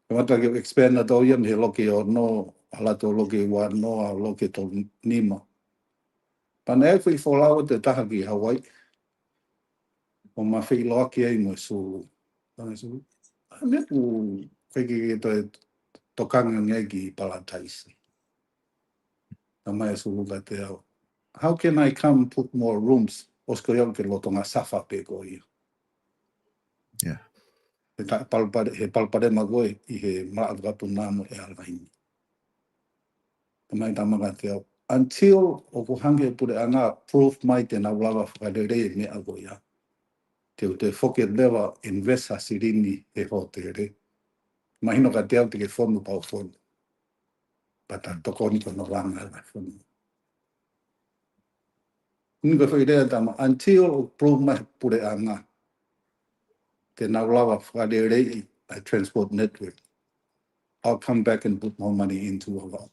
[SPEAKER 2] Kamata ke o expand na tau ia me he loke o no alato loke wa no a loke to nima. Pana e whi wholau te taha ki Hawaii. O ma whi loa ki ei mo su. Me ku wheki ke tokanga ngai ki Palataisi. Na mai su luka te au. How can I come put more rooms? Osko iau ke lotonga safa pe ko ia.
[SPEAKER 1] Yeah.
[SPEAKER 2] He palpare magoe i he maagatu namo e alaini. Tamai tamanga te au. Until o ko hange pure anga proof mai te na ulawa whakarere me ago ia. Te te whoke lewa invest a sirini e ho te re. Mahino ka te au te ke whonu pau whonu. Pata tokoni ko no langa la whonu. Nunga whairea tama, until o proof mai pure anga te na ulawa whakarere a transport network. I'll come back and put more money into it.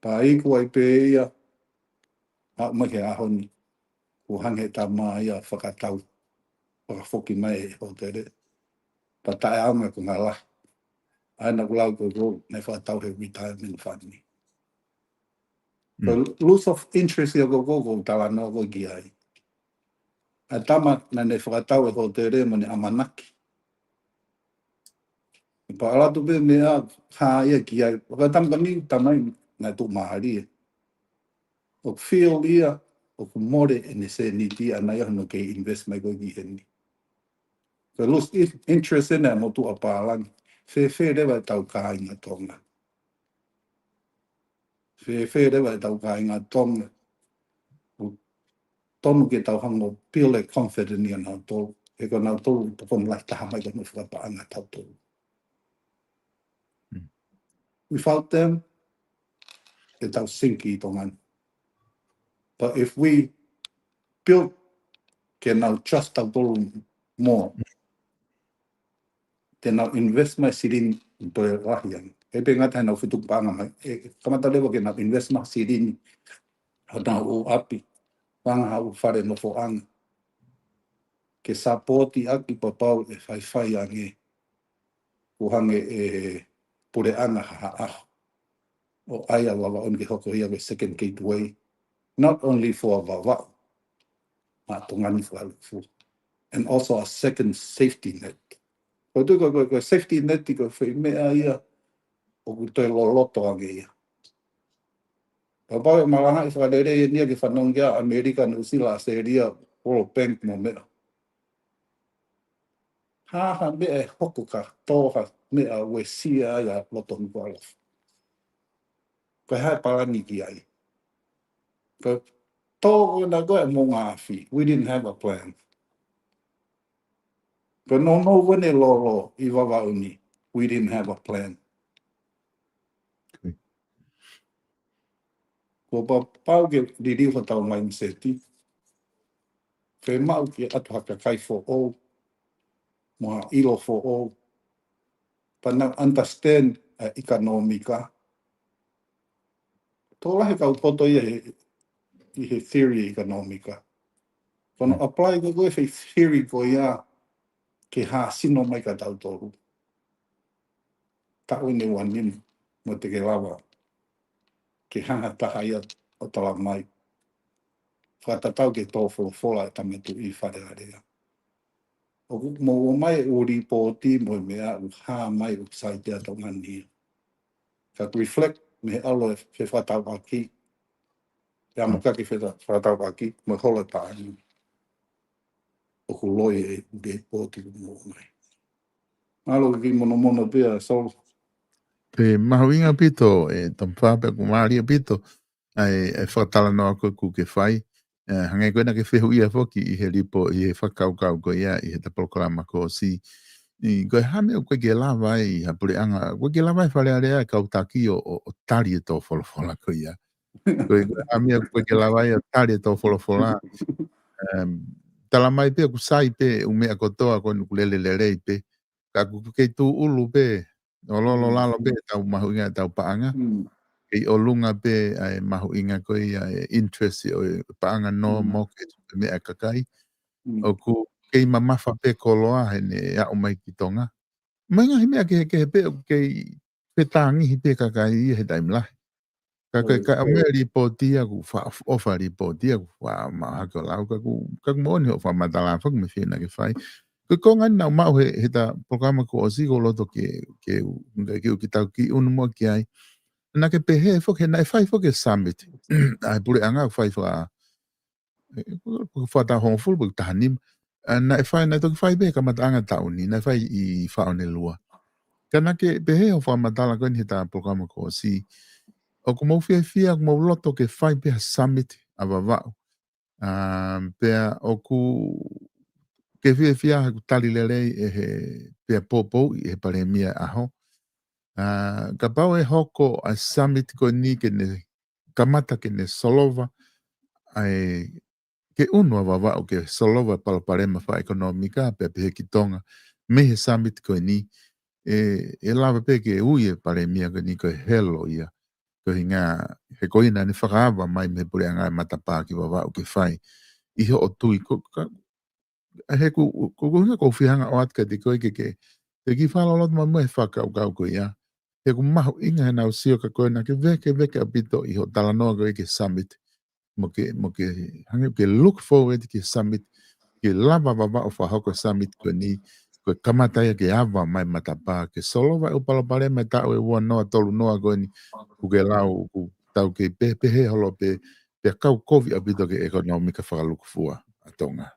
[SPEAKER 2] Pai ko ai pe ia a mai ke ahoni ko hange ta mai ia whakatau whakafoki mai o te re. Pa tae aunga ko ngā la. Aina ko lau ko nei whakatau he retirement fund ni. So loss of interest ia ko tawa no ko ki ai. A tama na nei whakatau e ho te re mani amanaki. Pa ala tu pe mea ha ia ki ai. Whakatama ni tamai ngai tu mahari e. O feel ia o ku more e se ni ti ana ia no ke invest mai ko ki heni. So lose interest in mo tu apalang. Fe re vai tau ka inga tonga. Fe re vai tau ka inga tonga. Tonu ke tau hango pile confident ni ana to. E ko na to pokon lai taha mai ko no whakapa anga tau to. Without them, e tau sinki tongan. But if we build can now trust our more, then now invest my sirin to rahian. E pe ngata na futuk panga mai. E kamata lewa ke na invest ma sirin hana o api. Panga ha u fare no fo ang. Ke sapoti aki papau e fai ange. Uhange e pure anga ha ah. O aia wawa on ke hoko ia we second gateway. Not only for wawa. Ma tongani fu. And also a second safety net. Ko tu ko safety net ko fai mea ia o ku toi loloto ange ia. Papau e malanga i whakarere e nia ki whanongia Amerika New Zealand se ria World Bank mo mea. Ha mea e hoko ka toha mea we sia ia loto mwala. Ko hae parani ki ai. Ko tō na koe mo ngā whi. We didn't have a plan. Ko no wene lolo i wawauni. We didn't have a plan. Ko pau ke diriwa tau mindseti. Whe mau ki atu haka kai for all. Moa ilo for all. Pana understand economika. Tō lahe kau poto i he theory economika. Kono apply ko koe whai theory ko ia ke ha sino mai ka tau tōru. Tau ne wanin mo te ke lawa. Ke hanga taha ia o tala mai. Whatatau ke tō whola e tametu i whare area. O mo mai uri pōti mo mea u ha mai u saitea tō ngani. Ka reflect me alo e whetau aki. Ia mo kaki whetau aki mo hola tāni. O ku loi e uri pōti mo mai. Alo ki mono pia so.
[SPEAKER 1] Pe mahawinga pito e tampapa ku maria pito ai e whakatala noa koe ku ke whai. Hangai koe na ke whehu ia whoki i he lipo i he whakaukau koe ia i he tapolokalama ko si. I koe hame o koe ke lawa i hapure anga. Koe ke lawa i whare area e kautaki o tari e tō wholofola koe ia. Koe amia koe ke lawa ia tari tau wholofola. Talamai pe ku sai pe umea kotoa koe nukulele lerei pe. Ka kuku kei tu ulu pe. O lolo lalo pe tau mahu inga tau paanga. Kei o lunga pe ai mahu inga koe ai interest o paanga no mortgage mea kakai. O ku kei mamafa pe koloa hene a o mai ki tonga. Mainga hi mea ke pe o kei petangi hi pe kakai i he taimlahi. Ka mea ripotia ku ofa ripotia ku wha mahaka lau ka moni o wha matala whak me whina ke whai. Ko ngani nau mau he ta programa ko o sigo loto ke ki tau ki unu mo ki ai. Na ke pehe fo ke nai whai fo ke summit. Ai pure anga whai wha ta hong ful buk tahanim. Nai whai nai toki whai be ka matanga tauni. Nai whai I whaone lua. Kana ke pehe o wha matala koe ni he ta programa ko o si. O ko mau fia ko mau loto ke whai pe summit a wawao. Pea o ku ke fia ku tali lelei e he pea popo I he paremia aho. Ka pau e hoko a summit ko ni ke ne kamata ke ne solova ai ke unu a wawao ke solova pala parema wha ekonomika pea pehe ki tonga me he summit ko ni e lawa pe ke ui e paremia ko ni ko helo ia. Ko hinga he koina ni whakaawa mai me pure anga matapā ki wawa o ke whai. Iho o tui he ku hinga ko whihanga o atka te koe ke ki whalolot ma mue whakau kau koe ia. He ku mahu inga he nau sio ka koe na ke veke apito iho talanoa koe ke summit. Mo ke hangi ke look forward ke summit. Ke lava wawa o whahoko summit koe ni. Koe kamatai ke awa mai matapā. Ke solo vai upalapare me tau e ua noa tolu noa koe ni. Kuke lau ku tau ke pehe holo pe kau kovi apito ke ekonomika whakalukufua a tonga.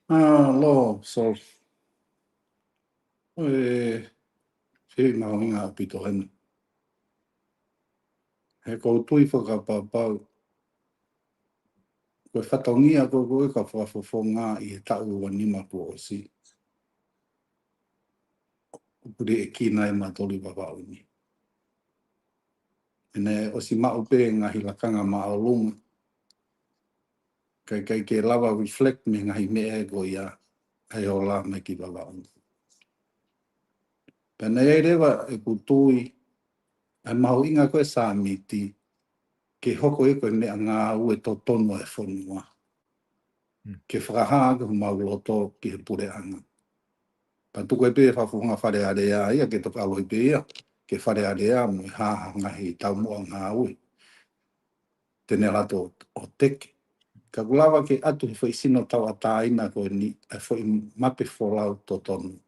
[SPEAKER 2] Lo, so, whii maunga apito henu. He kou tui whakapapau. Koe whatongia koe ka whawhawhonga I he tau wanima po o si. Puri e kina e matoli wawauni. Ene o si mau pe ngahi lakanga maalunga. Kai ke lava reflect me ngahi mea e ko ia. Hei o la me ki wawauni. Pena e rewa e kutui. E mahu inga koe sa miti. Ke hoko e koe mea ngā ue to tono e whonua. Ke whakahaa ke mau loto ki he pure anga. Pa tuku e pe whawhunga whare area ia ke toka aloi pe ia. Ke whare area mo I haha ngahi tau mua ngā ue. Tene rato o teke. Ka kulawa ke atu he whai sino tau a tāina koe ni. E whai mape wholau to tonu.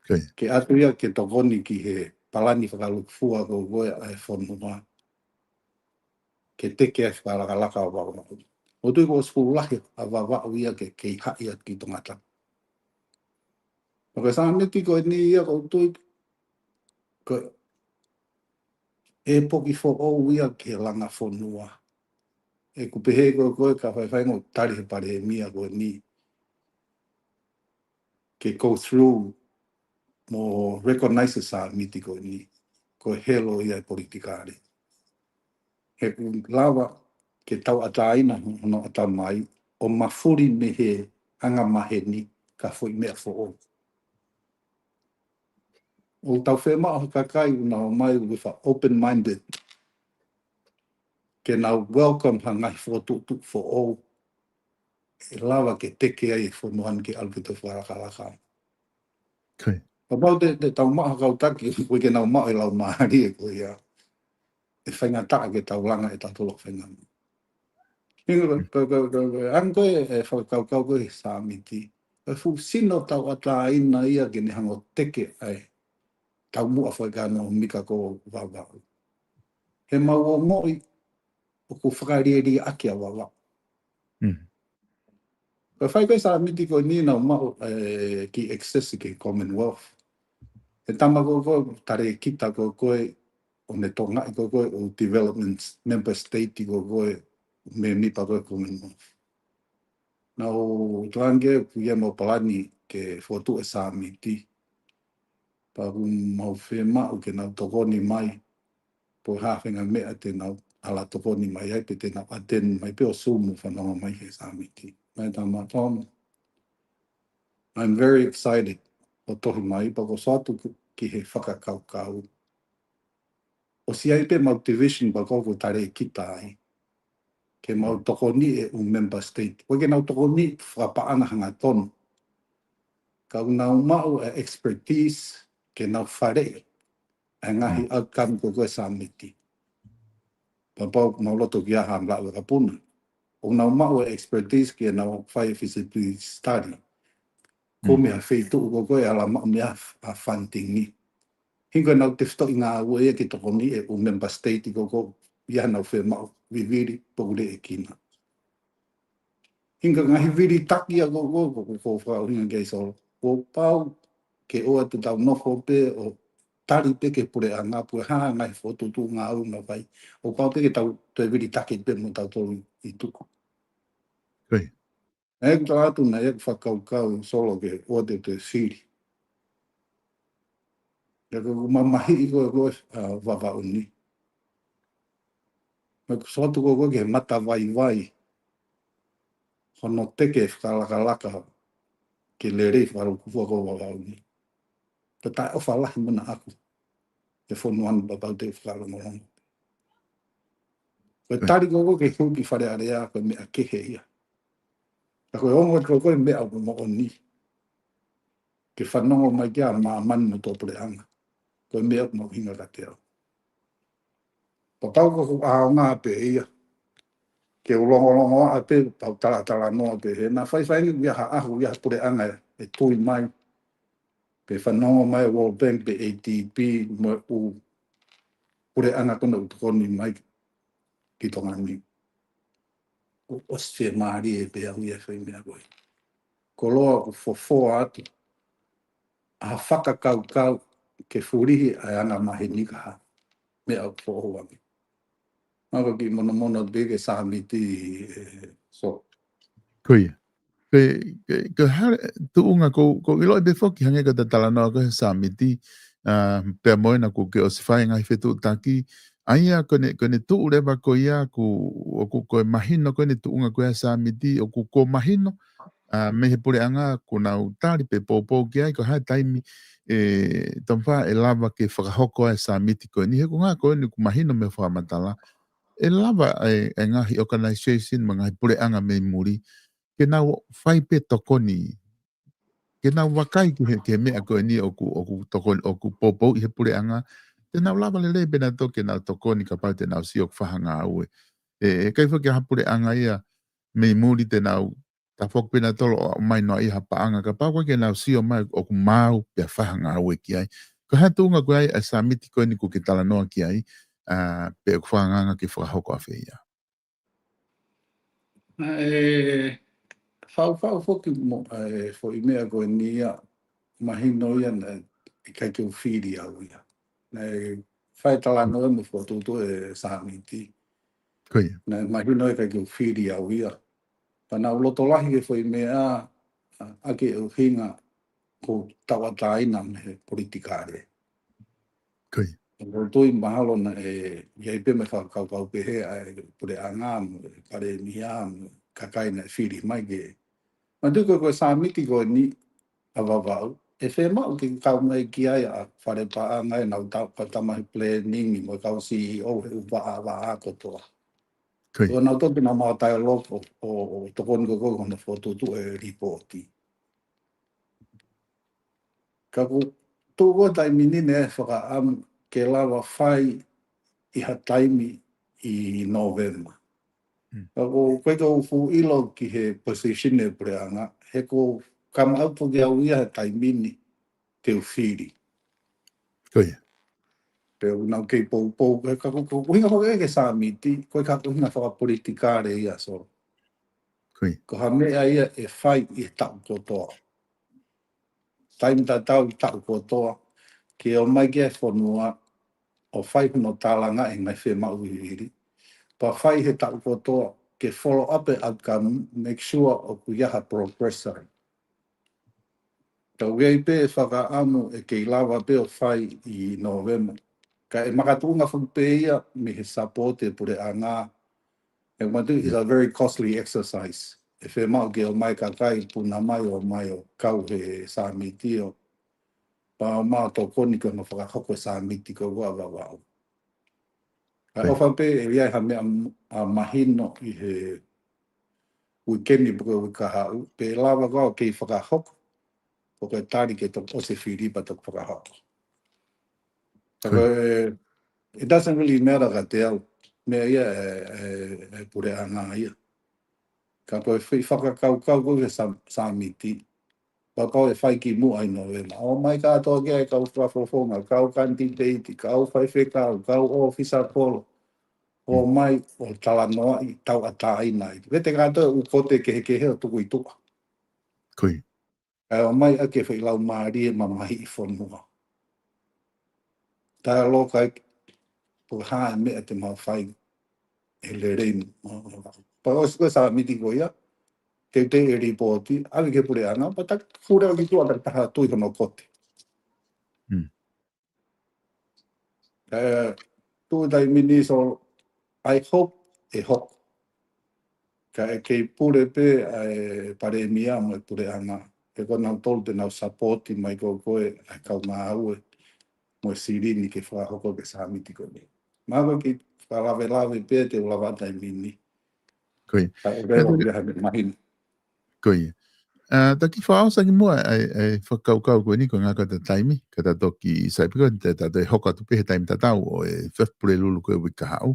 [SPEAKER 1] Okay.
[SPEAKER 2] Ke atu ia ke tokoni ki he palani whakalukfua ko goe a e whonua. Ke teke e whakalakalaka o wawau. O tui ko spulahi a wawau ia ke kei hai at ki tongata. Pake sa neti ko ni ia ko tui ko e poki fo o ia ke langa whonua. E kupehe koe ka whaiwhaingo tari he pare mia ko ni. Ke go through mo recognize sa miti ko ni. Ko helo ia e politikari. He lawa ke tau ataina no ata mai o mafuri me he anga mahe ni ka foi mea fo o. O tau whema o kakai una o mai with a open-minded. Ke nau welcome ha ngai fo tu fo o. E lawa ke teke ai fo nohan ke alpito wharakalaka.
[SPEAKER 1] Okay.
[SPEAKER 2] Pabau te tau maha kau taki, koe ke nau maha e lau mahari e koe ia. E whainga taa ke tau langa e tatolo whainga. Anko e whakakau koe sa miti. E fu sino tau ata ina ia ke ne hango teke ai. Tau mua whaikano mika ko wawau. He mau o moi o ko whakairi aki a wawau. Ka whai koe sa miti ko ni na mau ki access ki Commonwealth. E tama ko koe tare kita ko koe o ne tonga ko koe o development member state ko koe me nipa koe Commonwealth. Na o tuange kuia mo palani ke fotu e sa miti. Pa mau whema o ke nau tokoni mai. Po hawhenga mea te nau ala tokoni mai ai pe te nau aten mai pe o sumu whanonga mai he Samiti. Mai tā mātona. I'm very excited o tohi mai pa ko soatu ki he whakakaukau. O si ai pe motivation pa ko tare kita ai. Ke mau tokoni e un member state. Ko ke nau tokoni whapaana hanga tonu. Ka nau mau e expertise ke nau whare. E ngahi outcome ko koe Samiti. Pa pau mau loto ki aha mla ua kapuna. O nau mau e expertise ke nau whai feasibility study. Ko mea wheitu ko koe ala mau mea a funding ni. Hinga nau te whito i ngā ua e ki tokoni e un member state i ko ko ia nau whe mau viviri pokure e kina. Hinga ngahi viri taki a ko whao hinga kei solo. Ko pau ke oa te tau noko pe o tari pe ke pure a ngā pue haa ngai whotutu ngā au ngā whai. O pau pe ke tau te viri taki pe mo tau tolu i tuku.
[SPEAKER 1] Koi.
[SPEAKER 2] E ku tau atu na e whakaukau solo ke oa te whiri. Ia ko mamahi i koe koe wawau ni. Me ku sotu koe ke mata vai. Hono teke whakalakalaka ke le rei wharu kufua ko wawau ni. Ka tae ofa lahi mana aku. Te whonuan babau te whakalangolongo. Koe tari koe ke huki whare area koe mea kehe ia. Ka koe ongo koe mea o mo ni. Ke whanongo mai kia maa manu no tōpure anga. Koe mea mo hinga ka te au. Papau ko aonga pe ia. Ke ulongolongo a pe pau tala noa pe he. Na whai ia ha ahu ia pure anga e tui mai. Pe whanongo mai World Bank pe ATP mo u pure anga kona utukoni mai ki tonga ni. O se maari e pe au ia whai mea koe. Ko loa ku fofo atu. A whakakau ke furihi a anga mahi nika ha. Mea au whohoangi. Maka ki mono bege Samiti so.
[SPEAKER 1] Koi. Ke hare tu unga ko ilo be foki hange ka tala no ko Samiti pe moina ko ke osifai ngai fetu taki aia kone tu ureba ko ia ko mahino kone tu unga ko Samiti o ko mahino me he pure anga kuna utari pe popo ki ai ko ha taimi tamfa e lava ke whakahoko e Samiti ko ni he ko ngā ko ni ku mahino me whamatala e lava e ngahi organization mga pure anga me muri ke nau whai pe tokoni ke nau wakai ke mea ko ni o ku tokoni o ku popo i he pure anga te nau lava le bena to ke nau tokoni ka pau te nau siok whahanga aue kai whake ha pure anga ia me muri te nau ta fok pena tolo o mai no i hapa anga ka pau ke nau sio mai o ku mau pe whahanga aue ki ai ko ha tunga ko ai a Samiti ko ni ku ke tala noa ki ai pe ku whahanga ke whahoko a whia
[SPEAKER 2] Whau foki mo fo i mea koe nia mahino ia na i kai keu whiri au ia. Nei whai tala noe mo fo tutu e Samiti.
[SPEAKER 1] koi
[SPEAKER 2] Nei mahino i kai keu whiri au ia. Pana uloto lahi e fo i mea ake e hinga ko tawataina me politikare.
[SPEAKER 1] koi
[SPEAKER 2] Ko tui mahalo na iai pe me whakau pehe ai pure angam, pare miam, kakai na whiri mai ke. Ma tuko ko Samiti ko ni avavau. E whema ki kau mai ki ai a whare pa angai nau tamahi planning i mo kau CEO he upa a wa a kotoa.
[SPEAKER 1] koi
[SPEAKER 2] Ko nau toki na mau tai loko o tokon ko kona whotutu e reporti. Ka ku tūko tai minine e whaka am ke lawa whai i ha taimi i November. Ka ku koe ka ufu ilo ki he position e preanga, he ko kam aupu ki au ia he taimini te uwhiri.
[SPEAKER 1] koi
[SPEAKER 2] Pe unau kei pou, ka ku hinga whaka ke Samiti, koe ka ku hinga whaka politikare ia so.
[SPEAKER 1] koi
[SPEAKER 2] Ko ha mea ia e whai i tau kotoa. Taimi ta tau i tau kotoa, ke o mai ke whanua, o whai no tālanga e ngai whe mau hiri. Pa whai he tau kotoa, ke follow up e outcome, make sure o ku iaha progressor. Tau wei pe whakaamu kei lawa pe o whai I November. Ka makatunga whakpe ia me he support pure anga. E matu is a very costly exercise. E whe mau ke o mai kakai puna mai o kau he Samiti o. Pa o mau tō koni ko no whakahoko Samiti ko wā wā. Ka o whakpe e iai ha mea a mahino I he weekendi puka wikahau. Pe lawa kau kei whakahoko. Porque tari ke tō ose whiripa tō whakahoko. It doesn't really matter ka te au. Mea ia pure anga ia. Ka koe whakakau ko ke Samiti. Pa kau e whai ki mua I November. O mai katoa kia e kau whawhonga, kau kanti teiti, kau whaiwhekau, kau ofisa polo. O mai o tala noa I tau atai nai. Vete katoa u kote kehe o tuku I tuka.
[SPEAKER 1] Kui.
[SPEAKER 2] O mai ake whailau maari e mamahi I whonua. Tā loka po hae mea te mau whai e le reinu. Pa o Samiti ko ia. Te e ripoti, awi ke pure anga, pa tak kura ki tua taha tui hono kote. Tu dai mini so, I hope e hok. Ka e kei pure pe pare mia mo e pure anga. E kona tolu te nau supporti mai ko koe a kau maa aue. Mo e sirini ke whahoko ke Samiti ko ni. Mawa ki whalawe pe te ulawata I mini.
[SPEAKER 1] Kui.
[SPEAKER 2] Ka e rewa ki hae mahini.
[SPEAKER 1] Kui. Taki whao sangi mua ai whakaukau koe ni ko ngā kata taimi, kata toki saipiko, te tato e hoka tupe he taimi tatau o e whewpure lulu koe wika hau.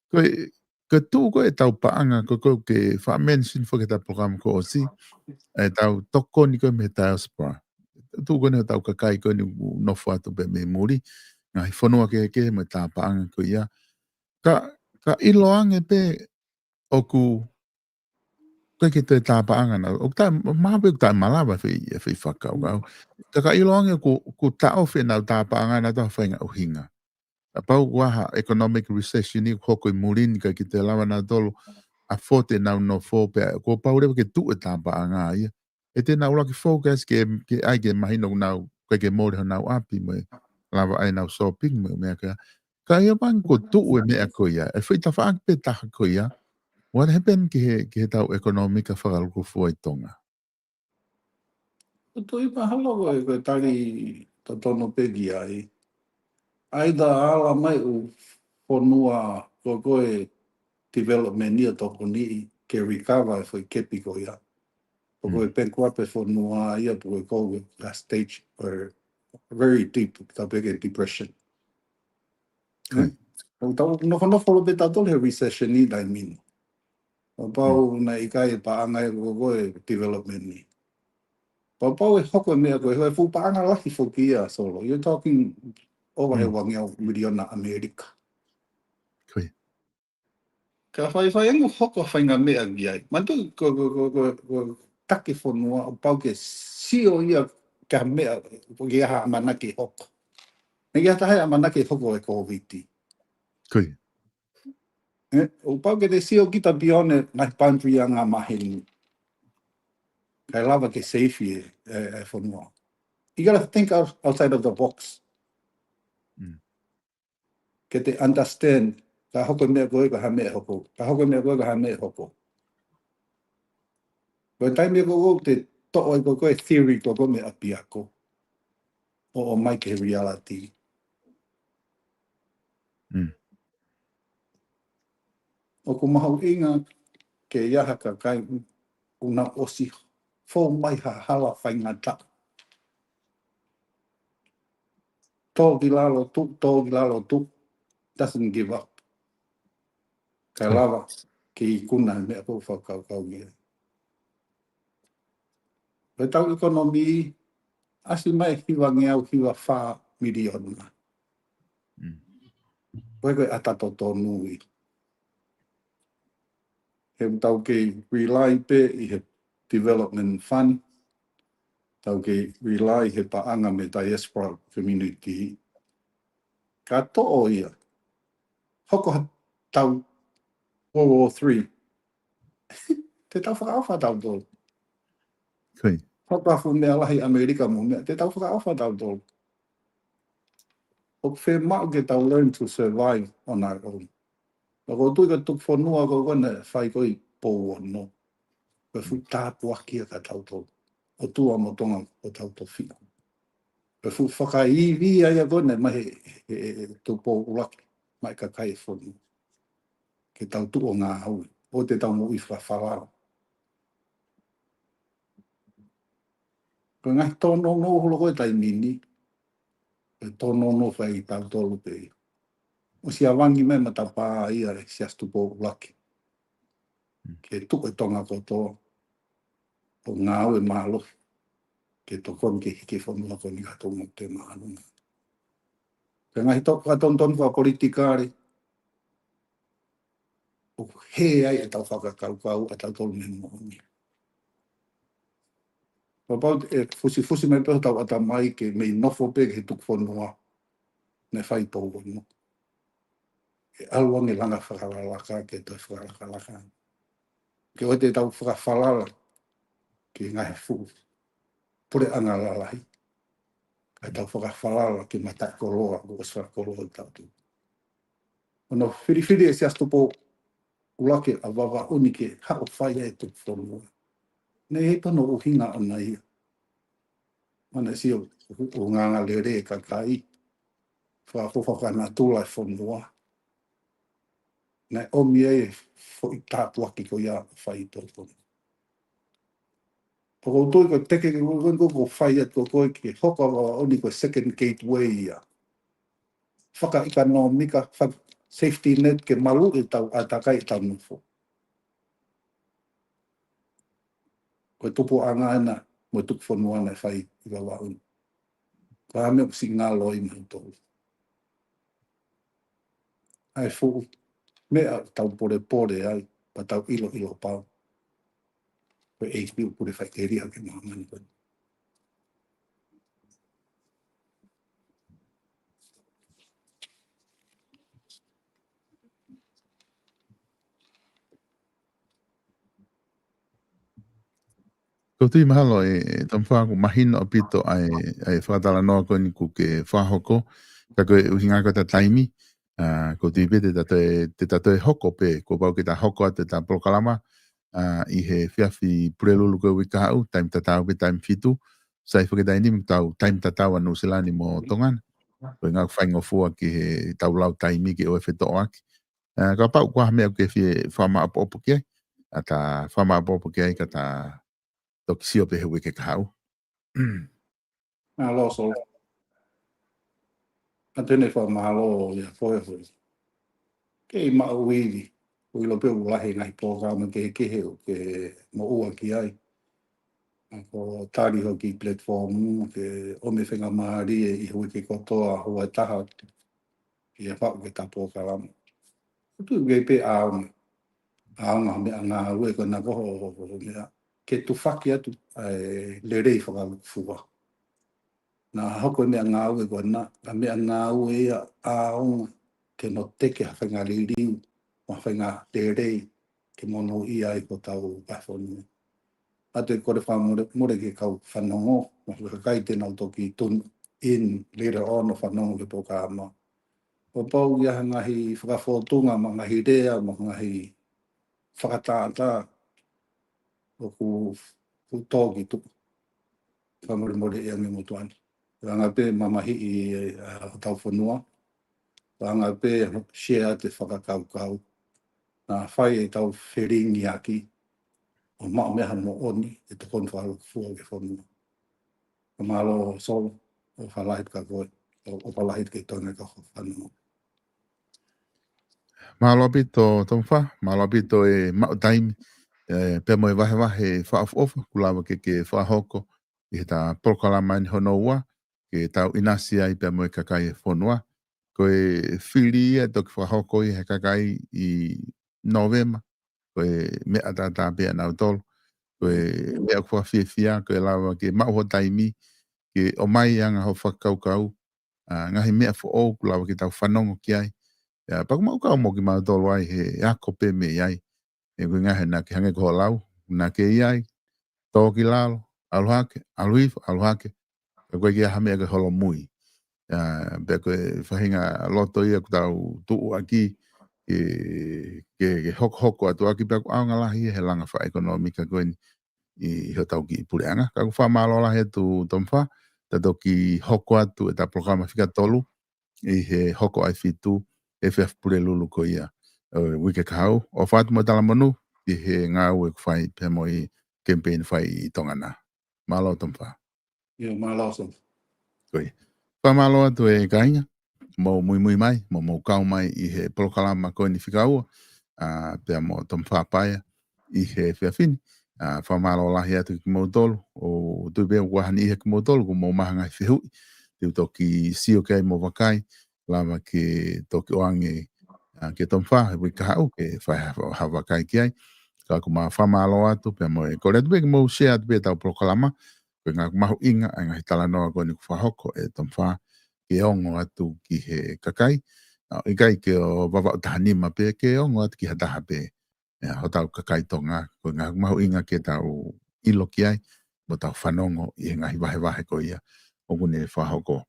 [SPEAKER 1] Koe, ka tū koe tau paanga ko koe ke wha-mention whakata program ko o si, e tau toko ni koe me diaspora. Tū koe ni tau kakai koe ni nofu atu pe me muri, ngā hi whanua ke me tā paanga koe ia. Ka iloange pe oku koe ke te tāpaanga na, o tā mahape o tā malawa whi whakau kau. Ka iloange ku tao whenau tāpaanga na tā whainga uhinga. A pau waha economic recession ni hoko I murini ka ki te lawa na tolo a fote nau no fōpea. Ko pau rewa ke tu e tāpaanga ia. E te nau laki focus ke ai ke mahino nau koe ke mōre nau api me lawa ai nau shopping me mea ka. Ka ia pang ko tu e mea ko ia. E whi ta whaakpe taha ko ia. What happened ke he tau ekonomika whakaluku fua I tonga?
[SPEAKER 2] Tui mahalo koe tari tono pegi ai. Aida ala mai u whonua koe development nia toko ni ke recover foi kepi ko ia. Koe penkuape whonua ia koe a stage or very deep tapeke depression. Tau noko lo pe tato le recession ni dai mino. Pau na ikai paanga e koe development ni. Pau e hoko mea koe hoe fu paanga laki foki ia solo. You're talking over he wangi au miliona Amerika.
[SPEAKER 1] Kui.
[SPEAKER 2] Ka whai angu hoko whainga mea giai. Mantu ko take whanua o pau ke sio ia ka mea ki aha manake hoko. Negi hata hai a manake hoko e COVID.
[SPEAKER 1] Kui.
[SPEAKER 2] O pau ke te sio kita bione ngai pantry a ngā maheni. Kai lava ke safety e whanua. You gotta think outside of the box. Ke te understand ka hoko mea koe ka ha mea hoko. Ka hoko mea koe ka ha mea hoko. Koe tai mea koe te to'o e koe theory koe me api ako. O mai ke reality. O ko mahau inga ke iaha ka kai una osi fo mai ha hala whainga ta. Tō ki lalo tu, doesn't give up. Ka lava ki kuna mea ko whakau ia. Koe tau ekonomi, asi mai hiwa ngeau hiwa wha miliona. Koe atato tō nui. He tau ke rely pe I he development fund. Tau ke rely he paanga me diaspora community. Ka to'o ia. Hoko tau World War III. Te tau whakawha tau tō.
[SPEAKER 1] Kui.
[SPEAKER 2] whakafu mea lahi Amerika mo mea, te tau whakaawha tau tolu. O whe mau ke tau learn to survive on our own. Ako tui ka tuk whanua ko wana whai koi pō no. Ka fu tāpu akia ka tau tolu. O tua mo tonga o tau to whiku. Ka fu whakaiwi aia kone mahe tu pō ulaki. Mai ka kai whanu. Ke tau tu o ngā hau. O te tau mo i whawharao. Ka ngai tono no holo koe tai mini. Ka tono no whai tau tolu pe. O si awangi me matapā ia re si astu pō ulaki. Ke tuko tonga koto. O ngā au e mālo. Ke tokon ke hike whanua ko ni kato mo te maanunga. Ka ngai toko ka tonton wha politikare. O he ai e tau whakakaukau a tau tolu me mooni. Papau e fusi me peho tau ata mai ke mei nofo pe ke tuk whanua. Ne whai tau whanua. E alua nge langa whakaralaka ke toi whakarakalaka. Ke o te tau whakawhalala ke ngai fu. Pure anga lalahi. Ka tau whakawhalala ke matai koroa ko oswara koroa tau tu. Ono whiri e si astu po ulake a wawa unike hao whai e tuk whanua. Ne he tono o hinga ana ia. Mana si o nganga lere ka kai. Whakawhaka na tūlai whanua. Ne omi e fo i tāpuaki ko ia whai tōpon. Poko tui ko teke ke ko whai at ko koe ke hoka wa oni ko second gateway ia. Whaka ikanomika, safety net ke malu i tau atakai tau nufo. Ko tupu anga ana mo tuk whanua na whai i wawa un. Ko ame o si ngā loi mai tōu. Ai fu mea tau pore ai, pa tau ilo pau. Ko HP o pure whai ke ria ke mahamani koe.
[SPEAKER 1] Ko tui mahalo e tamwha ko mahina o pito ai whakatala noa koe ni ku ke whahoko. Ka koe uhinga ko ta taimi. Ko tui pe te tato e hoko pe. Ko pau ke ta hoko a te ta prokalama. I he whiawhi purelulu koe wika hau. Taim tatau pe taim fitu. Sai whaketai ni tau taim tatau anu selani mo tongan. Koe ngā whaingo fua ki he tau lau taimi ki oe wheto aki. Ka pau kua mea ke whama apo kia. Ta whama apo kia ka ta toki sio pe hewe ke kahau.
[SPEAKER 2] Ngā loso. A tene wha mahalo ia whoe hoi. Ke i maa uiwi. Ui lo pe ulahi ngai pōkama ke kehe o ke mo ua ki ai. Ko tāri hoki platform ke ome whenga maari e i hui ke kotoa hoa taha. Ia whau ke tā pōkama. Tu gei pe aonga. Aonga mea ngā ue ko nā koho mea. Ke tu whaki atu le rei whakalukua. Nā hoko mea ngā ue ko nā. Mea ngā ue ia aonga. Ke no teke hawhainga ririu. Hawhainga le rei. Ke mono ia i ko tau pafonu. Ate kore wha more ke kau whanongo. Ka kai tēnau toki tun in later on o whanongo ke poka ama. O pau ia ngahi whakawhotunga ma ngahi rea ma ngahi whakatāta o ku tōki tuku. Whamore e angi motuani. Ranga pe mamahi i tau whanua. Ranga pe share te whakakaukau. Nā whai e tau whiringi aki. O mao mea mo oni e te kon whalu fua ke whanua. O malo solo o whalahit ka koe. O whalahit ke tōne ka whanua.
[SPEAKER 1] Mahalo pito tamwha. Mahalo pito e mao taimi. Pea mo e wahe whaafofa. Kulawa ke whahoko. I he ta prokalama ni hono ua. Ke tau inasi ai pea mo e kakai e whanua. Ko e whiri e toki whahoko i he kakai i Novema. Ko e mea tata pea nau tolu. Ko e mea kua whiawhia. Ko e lawa ke mao ho taimi. Ke o mai anga ho whakaukau. Ngahi mea fo kulawa ke tau whanongo ki ai. Paku mau kau mo ki mau tolu ai he ako pe me ai. E koe ngahe na ke hange koho lau. Na ke iai. Tōki lalo. aluhake, koe kia hame ke holo mui. Pea koe whahinga loto ia ku tau tuu aki, ke hoko atu aki pea ku aonga lahi he langa wha ekonomika koe ni i ho tau ki pureanga. Ka ku wha malo lahi atu tomwha, tato ki hoko atu e ta programa whika tolu, i he hoko ai fitu, e whia pure lulu ko ia. Wike kahau, o whaatu mo tala manu, i he ngā ue ku whai pia mo i campaign whai i tongana. Malo tomwha.
[SPEAKER 2] Ia malo so.
[SPEAKER 1] Koe. Wha malo atu e kainga, mo mui mai, mo kau mai i he polokalama koe ni whikaua, pia mo tomwha paia, i he whiawhini, wha malo lahi atu ki mo tolu, o tui pia wahani i he ki mo tolu, ku mo mahanga i whihui, tiu toki sio kei mo wakai, lama ke toki oange ke tomwha, he wika hau, ke whai hawa kai ki ai, ka ku maa wha malo atu, pia mo e kore atu pia ki mo share atu pia tau polokalama, koe ngā mahu inga, ai ngahi tala noa koe ni ku whahoko e tomwha, ke ongo atu ki he kakai, i kai ke o wawa o tahanima pe, ke ongo atu ki hataha pe, ho tau kakai tonga, koe ngā mahu inga ke tau ilo ki ai, mo tau whanongo i he ngahi wahe ko ia, o kune whahoko.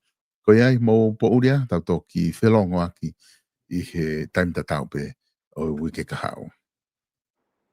[SPEAKER 1] Koe ai, mo po uria, tau toki whelongo aki, i he taimta tau pe, o wike kahao.